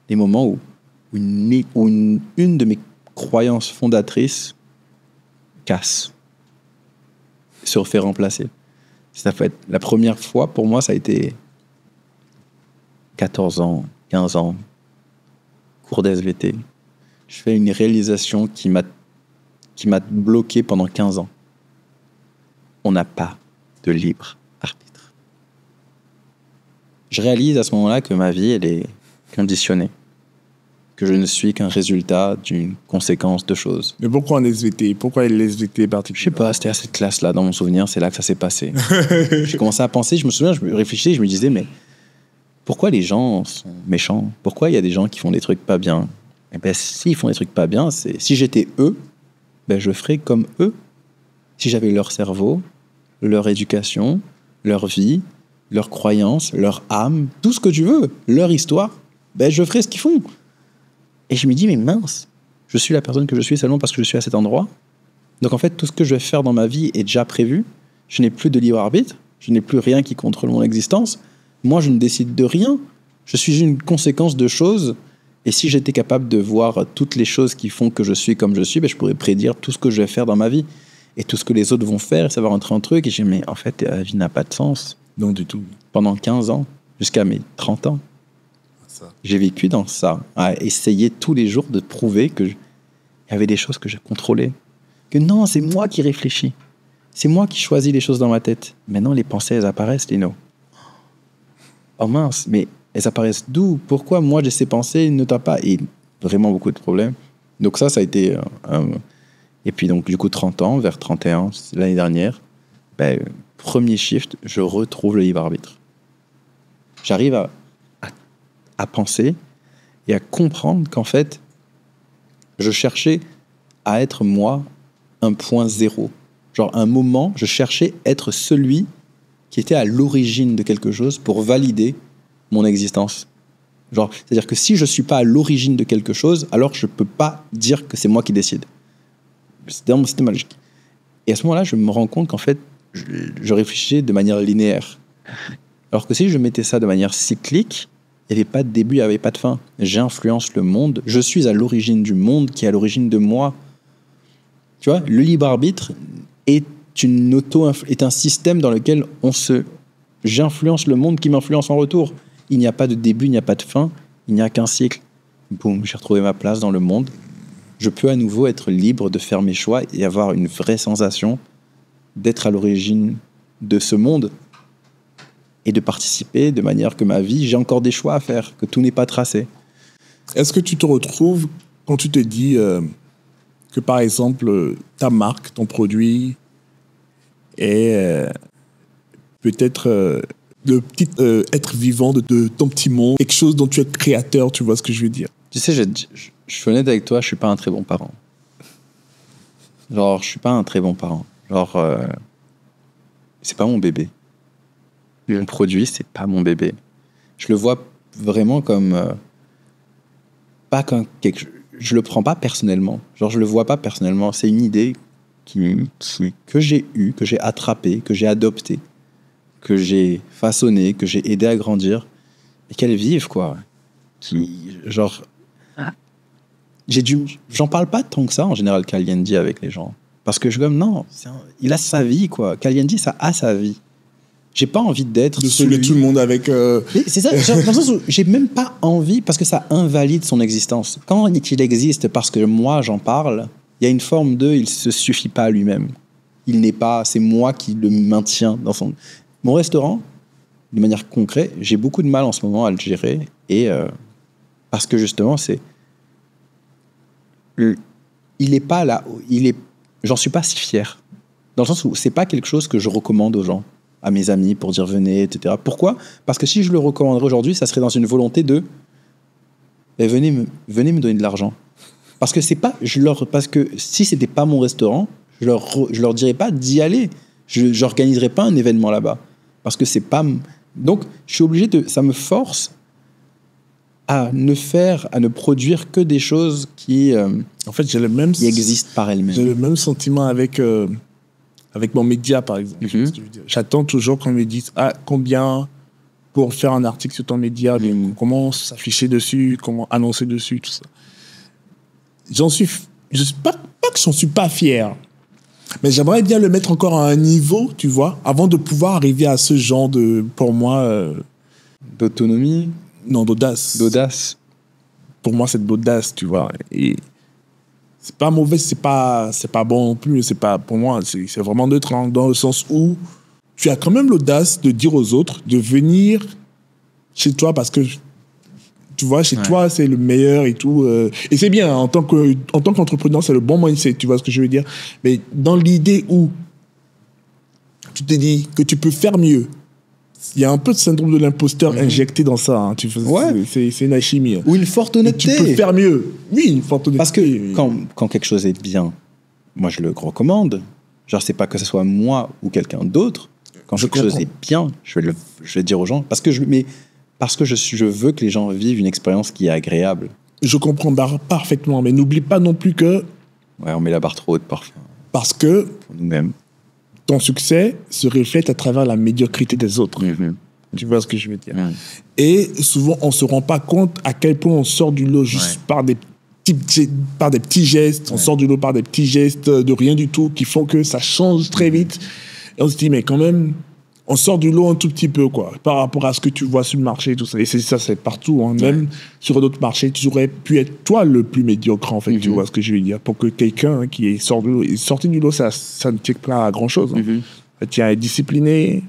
Des moments où une de mes croyances fondatrices casse, se refait remplacer. Ça fait être, la première fois, pour moi, ça a été 14 ans, 15 ans, cours d'SVT. Je fais une réalisation qui m'a bloqué pendant 15 ans. On n'a pas de libre arbitre. Je réalise à ce moment-là que ma vie, elle est conditionnée. Que je ne suis qu'un résultat d'une conséquence de choses. Mais pourquoi en SVT? Pourquoi l'SVT particulièrement? Je sais pas, c'était à cette classe-là, dans mon souvenir, c'est là que ça s'est passé. J'ai commencé à penser, je me souviens, je réfléchissais, je me disais, mais pourquoi les gens sont méchants? Pourquoi il y a des gens qui font des trucs pas bien? Eh bien, s'ils font des trucs pas bien, si j'étais eux, ben, je ferais comme eux. Si j'avais leur cerveau, leur éducation, leur vie, leurs croyances, leur âme, tout ce que tu veux, leur histoire, ben, je ferais ce qu'ils font. Et je me dis, mais mince, je suis la personne que je suis seulement parce que je suis à cet endroit. Donc en fait, tout ce que je vais faire dans ma vie est déjà prévu. Je n'ai plus de libre arbitre. Je n'ai plus rien qui contrôle mon existence. Moi, je ne décide de rien. Je suis une conséquence de choses. Et si j'étais capable de voir toutes les choses qui font que je suis comme je suis, ben, je pourrais prédire tout ce que je vais faire dans ma vie. Et tout ce que les autres vont faire, ça va rentrer en truc. Et je dis, mais en fait, la vie n'a pas de sens. Non, du tout. Pendant 15 ans, jusqu'à mes 30 ans. J'ai vécu dans ça, à essayer tous les jours de prouver qu'il y avait des choses que je contrôlais. Que non, c'est moi qui réfléchis. C'est moi qui choisis les choses dans ma tête. Maintenant, les pensées, elles apparaissent, Lino. Oh mince, mais elles apparaissent d'où? Pourquoi moi j'ai ces pensées, ne t'as pas? Et vraiment beaucoup de problèmes. Donc ça a été... Et puis donc, du coup, 30 ans, vers 31, l'année dernière, ben, premier shift, je retrouve le libre arbitre. J'arrive à penser et à comprendre qu'en fait, je cherchais à être moi un point zéro. Genre, un moment, je cherchais à être celui qui était à l'origine de quelque chose pour valider mon existence. Genre, c'est-à-dire que si je ne suis pas à l'origine de quelque chose, alors je ne peux pas dire que c'est moi qui décide. C'était magique. Et à ce moment-là, je me rends compte qu'en fait, je réfléchissais de manière linéaire. Alors que si je mettais ça de manière cyclique, il n'y avait pas de début, il n'y avait pas de fin. J'influence le monde. Je suis à l'origine du monde qui est à l'origine de moi. Tu vois, le libre arbitre est un système dans lequel j'influence le monde qui m'influence en retour. Il n'y a pas de début, il n'y a pas de fin. Il n'y a qu'un cycle. Boum, j'ai retrouvé ma place dans le monde. Je peux à nouveau être libre de faire mes choix et avoir une vraie sensation d'être à l'origine de ce monde. Et de participer de manière que ma vie, j'ai encore des choix à faire, que tout n'est pas tracé. Est-ce que tu te retrouves quand tu te dis que, par exemple, ta marque, ton produit est peut-être le petit être vivant de ton petit monde, quelque chose dont tu es créateur, tu vois ce que je veux dire? Tu sais, je suis honnête avec toi, je suis pas un très bon parent. Genre, je suis pas un très bon parent. Genre, c'est pas mon bébé. Mon produit, c'est pas mon bébé. Je le vois vraiment comme pas comme je le prends pas personnellement. Genre, je le vois pas personnellement. C'est une idée que j'ai eue, que j'ai attrapée, que j'ai adoptée, que j'ai façonnée, que j'ai aidé à grandir, et qu'elle vive, quoi. Genre, j'en parle pas tant que ça en général, Kalyendi, avec les gens, parce que je suis comme non, il a sa vie, quoi. Kalyendi, ça a sa vie. J'ai pas envie d'être de saouler tout le monde avec. C'est ça, dans le sens où j'ai même pas envie, parce que ça invalide son existence. Quand il existe parce que moi j'en parle, il y a une forme il se suffit pas à lui-même. Il n'est pas, c'est moi qui le maintiens dans son. Mon restaurant, de manière concrète, j'ai beaucoup de mal en ce moment à le gérer, et parce que justement il est pas là, j'en suis pas si fier, dans le sens où c'est pas quelque chose que je recommande aux gens. à mes amis pour dire venez, etc. Pourquoi ? Parce que si je le recommanderais aujourd'hui, ça serait dans une volonté de venez me donner de l'argent. Parce que si c'était pas mon restaurant, je leur dirais pas d'y aller. Je n'organiserais pas un événement là-bas. Parce que c'est pas... Donc, je suis obligé ça me force à ne produire que des choses qui existent par elles-mêmes. J'ai le même sentiment avec mon média, par exemple. J'attends toujours qu'on me dise combien pour faire un article sur ton média, comment s'afficher dessus, comment annoncer dessus, tout ça. Je sais pas que j'en suis pas fier, mais j'aimerais bien le mettre encore à un niveau, tu vois, avant de pouvoir arriver à ce genre de, pour moi... d'autonomie ? Non, d'audace. D'audace. Pour moi, c'est d'audace, tu vois. Et c'est pas mauvais, c'est pas bon non plus. C'est pas, pour moi, c'est vraiment neutre, hein, dans le sens où tu as quand même l'audace de dire aux autres de venir chez toi parce que, tu vois, chez toi, c'est le meilleur et tout. Et c'est bien, en tant qu'entrepreneur, c'est le bon mindset, tu vois ce que je veux dire. Mais dans l'idée où tu te dis que tu peux faire mieux, il y a un peu de syndrome de l'imposteur injecté dans ça. Hein. C'est une alchimie. Ou une forte honnêteté. Et tu peux faire mieux. Oui, une forte honnêteté. Parce que quand quelque chose est bien, moi, je le recommande. Genre, c'est pas que ce soit moi ou quelqu'un d'autre. Quand quelque chose est bien, je vais dire aux gens. Parce que je veux que les gens vivent une expérience qui est agréable. Je comprends parfaitement. Mais n'oublie pas non plus que... Ouais, on met la barre trop haute parfois. Parce que... Pour nous-mêmes. Ton succès se reflète à travers la médiocrité des autres. Tu vois ce que je veux dire. Et souvent, on ne se rend pas compte à quel point on sort du lot juste par des petits gestes. On sort du lot par des petits gestes de rien du tout qui font que ça change très vite. Et on se dit, mais quand même, on sort du lot un tout petit peu, quoi, par rapport à ce que tu vois sur le marché et tout ça. Et c'est partout. Hein. Même sur d'autres marchés, tu aurais pu être toi le plus médiocre, en fait. Tu vois ce que je veux dire. Pour que quelqu'un qui est sorti du lot, ça ne tient pas à grand-chose. Hein. Ça tient à être discipliné,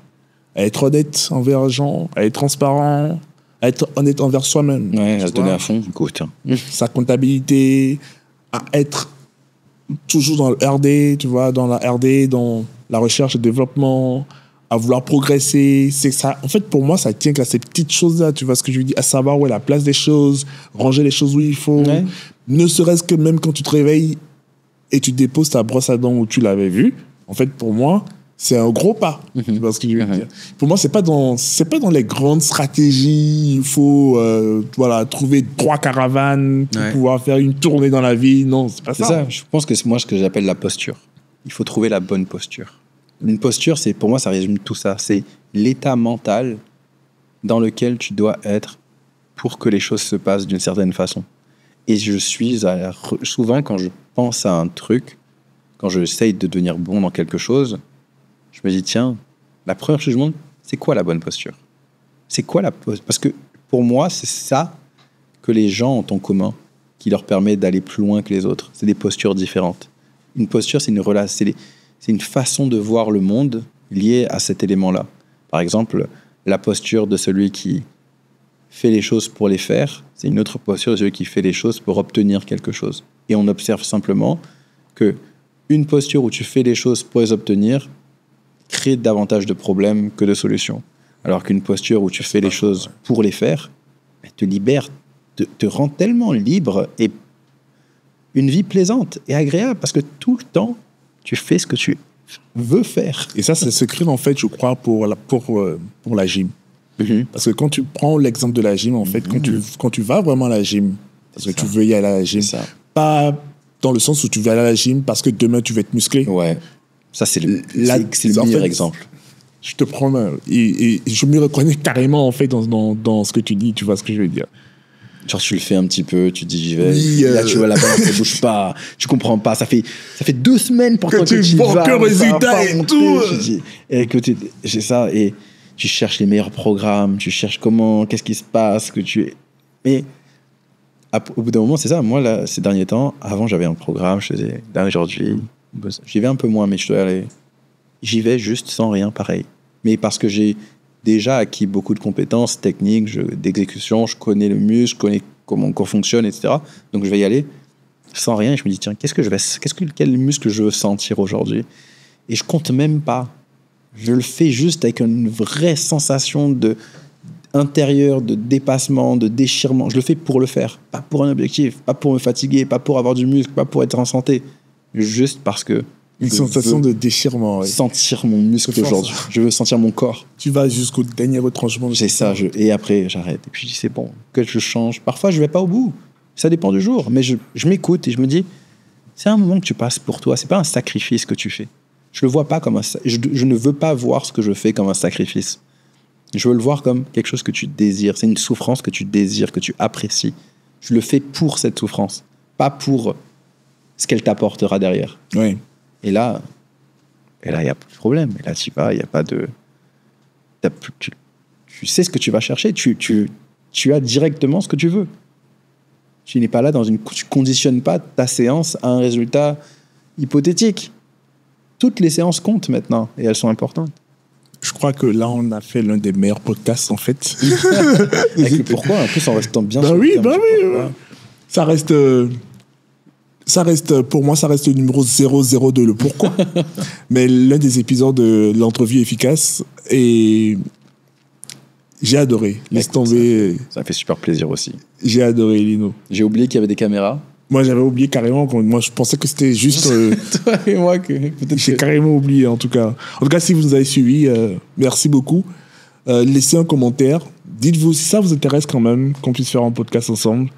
à être honnête envers les gens, à être transparent, à être honnête envers soi-même. Ouais, à se donner à fond, du coup. Sa comptabilité, à être toujours dans le RD, tu vois, dans la RD, dans la recherche et développement, à vouloir progresser. C'est ça. En fait, pour moi, ça tient qu'à ces petites choses-là, tu vois ce que je veux dire, à savoir où est la place des choses, ranger les choses où il faut. Ne serait-ce que même quand tu te réveilles et tu déposes ta brosse à dents où tu l'avais vue, en fait, pour moi, c'est un gros pas. Tu vois ce que je veux dire. Pour moi, c'est pas dans les grandes stratégies, il faut trouver 3 caravanes pour pouvoir faire une tournée dans la vie. Non, c'est pas ça. C'est ça. Je pense que c'est moi ce que j'appelle la posture. Il faut trouver la bonne posture. Une posture, pour moi, ça résume tout ça. C'est l'état mental dans lequel tu dois être pour que les choses se passent d'une certaine façon. Et souvent, quand je pense à un truc, quand j'essaye de devenir bon dans quelque chose, je me dis, tiens, la première chose que je me demande, c'est quoi la bonne posture ? C'est quoi la posture ? Parce que pour moi, c'est ça que les gens ont en commun, qui leur permet d'aller plus loin que les autres. C'est des postures différentes. Une posture, c'est une façon de voir le monde liée à cet élément-là. Par exemple, la posture de celui qui fait les choses pour les faire, c'est une autre posture de celui qui fait les choses pour obtenir quelque chose. Et on observe simplement que une posture où tu fais les choses pour les obtenir crée davantage de problèmes que de solutions. Alors qu'une posture où tu fais les choses pour les faire, te libère, te rend tellement libre et une vie plaisante et agréable parce que tout le temps, tu fais ce que tu veux faire. Et ça, c'est ce crime, en fait, je crois, pour la gym. Parce que quand tu prends l'exemple de la gym, en fait, quand tu vas vraiment à la gym, parce que tu veux y aller à la gym, pas dans le sens où tu veux aller à la gym parce que demain, tu vas être musclé. Ouais. Ça, c'est le meilleur exemple. Je te promets. Et je me reconnais carrément, en fait, dans ce que tu dis. Tu vois ce que je veux dire. Genre, tu le fais un petit peu, tu dis j'y vais. Oui, là, tu vois la balance, elle bouge pas. Tu comprends pas. Ça fait 2 semaines pourtant que tu vas. Que résultat et tout. Et que j'ai ça. Et tu cherches les meilleurs programmes. Tu cherches qu'est-ce qui se passe. Mais au bout d'un moment, c'est ça. Moi, là, ces derniers temps, avant, j'avais un programme. Je faisais. Là, aujourd'hui, j'y vais un peu moins, mais je dois aller. J'y vais juste sans rien pareil. Mais parce que j'ai déjà acquis beaucoup de compétences techniques, d'exécution, je connais le muscle, je connais comment on fonctionne, etc. Donc je vais y aller sans rien et je me dis, tiens, quel muscle je veux sentir aujourd'hui ? Et je compte même pas Je le fais juste avec une vraie sensation intérieure, de dépassement, de déchirement. Je le fais pour le faire, pas pour un objectif, pas pour me fatiguer, pas pour avoir du muscle, pas pour être en santé. Juste parce que une sensation de déchirement. Ouais. Sentir mon muscle aujourd'hui. Je veux sentir mon corps. Tu vas jusqu'au dernier retranchement. C'est ça. Et après, j'arrête. Et puis, c'est bon, que je change. Parfois, je vais pas au bout. Ça dépend du jour. Mais je m'écoute et je me dis, c'est un moment que tu passes pour toi. C'est pas un sacrifice que tu fais. Je le vois pas comme je ne veux pas voir ce que je fais comme un sacrifice. Je veux le voir comme quelque chose que tu désires. C'est une souffrance que tu désires, que tu apprécies. Je le fais pour cette souffrance, pas pour ce qu'elle t'apportera derrière. Oui. Et là, il n'y a pas de problème. Et là, tu vas, il n'y a pas de... Tu sais ce que tu vas chercher. Tu as directement ce que tu veux. Tu n'es pas là tu conditionnes pas ta séance à un résultat hypothétique. Toutes les séances comptent maintenant et elles sont importantes. Je crois que là, on a fait l'un des meilleurs podcasts, en fait. Pourquoi? En plus, en restant bien sur le terme, Ça reste, pour moi, ça reste le numéro 002, le pourquoi. Mais l'un des épisodes de l'entrevue efficace, et j'ai adoré. Laisse tomber. Ça fait super plaisir aussi. J'ai adoré, Lino. J'ai oublié qu'il y avait des caméras. Moi, j'avais oublié carrément. Moi, je pensais que c'était juste... Toi et moi, peut-être... J'ai carrément oublié, en tout cas. En tout cas, si vous nous avez suivis, merci beaucoup. Laissez un commentaire. Dites-vous si ça vous intéresse quand même, qu'on puisse faire un podcast ensemble.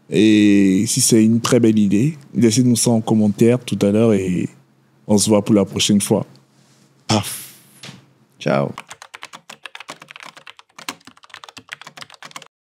Et si c'est une très belle idée, laissez-nous ça en commentaire tout à l'heure et on se voit pour la prochaine fois. Paf. Ciao.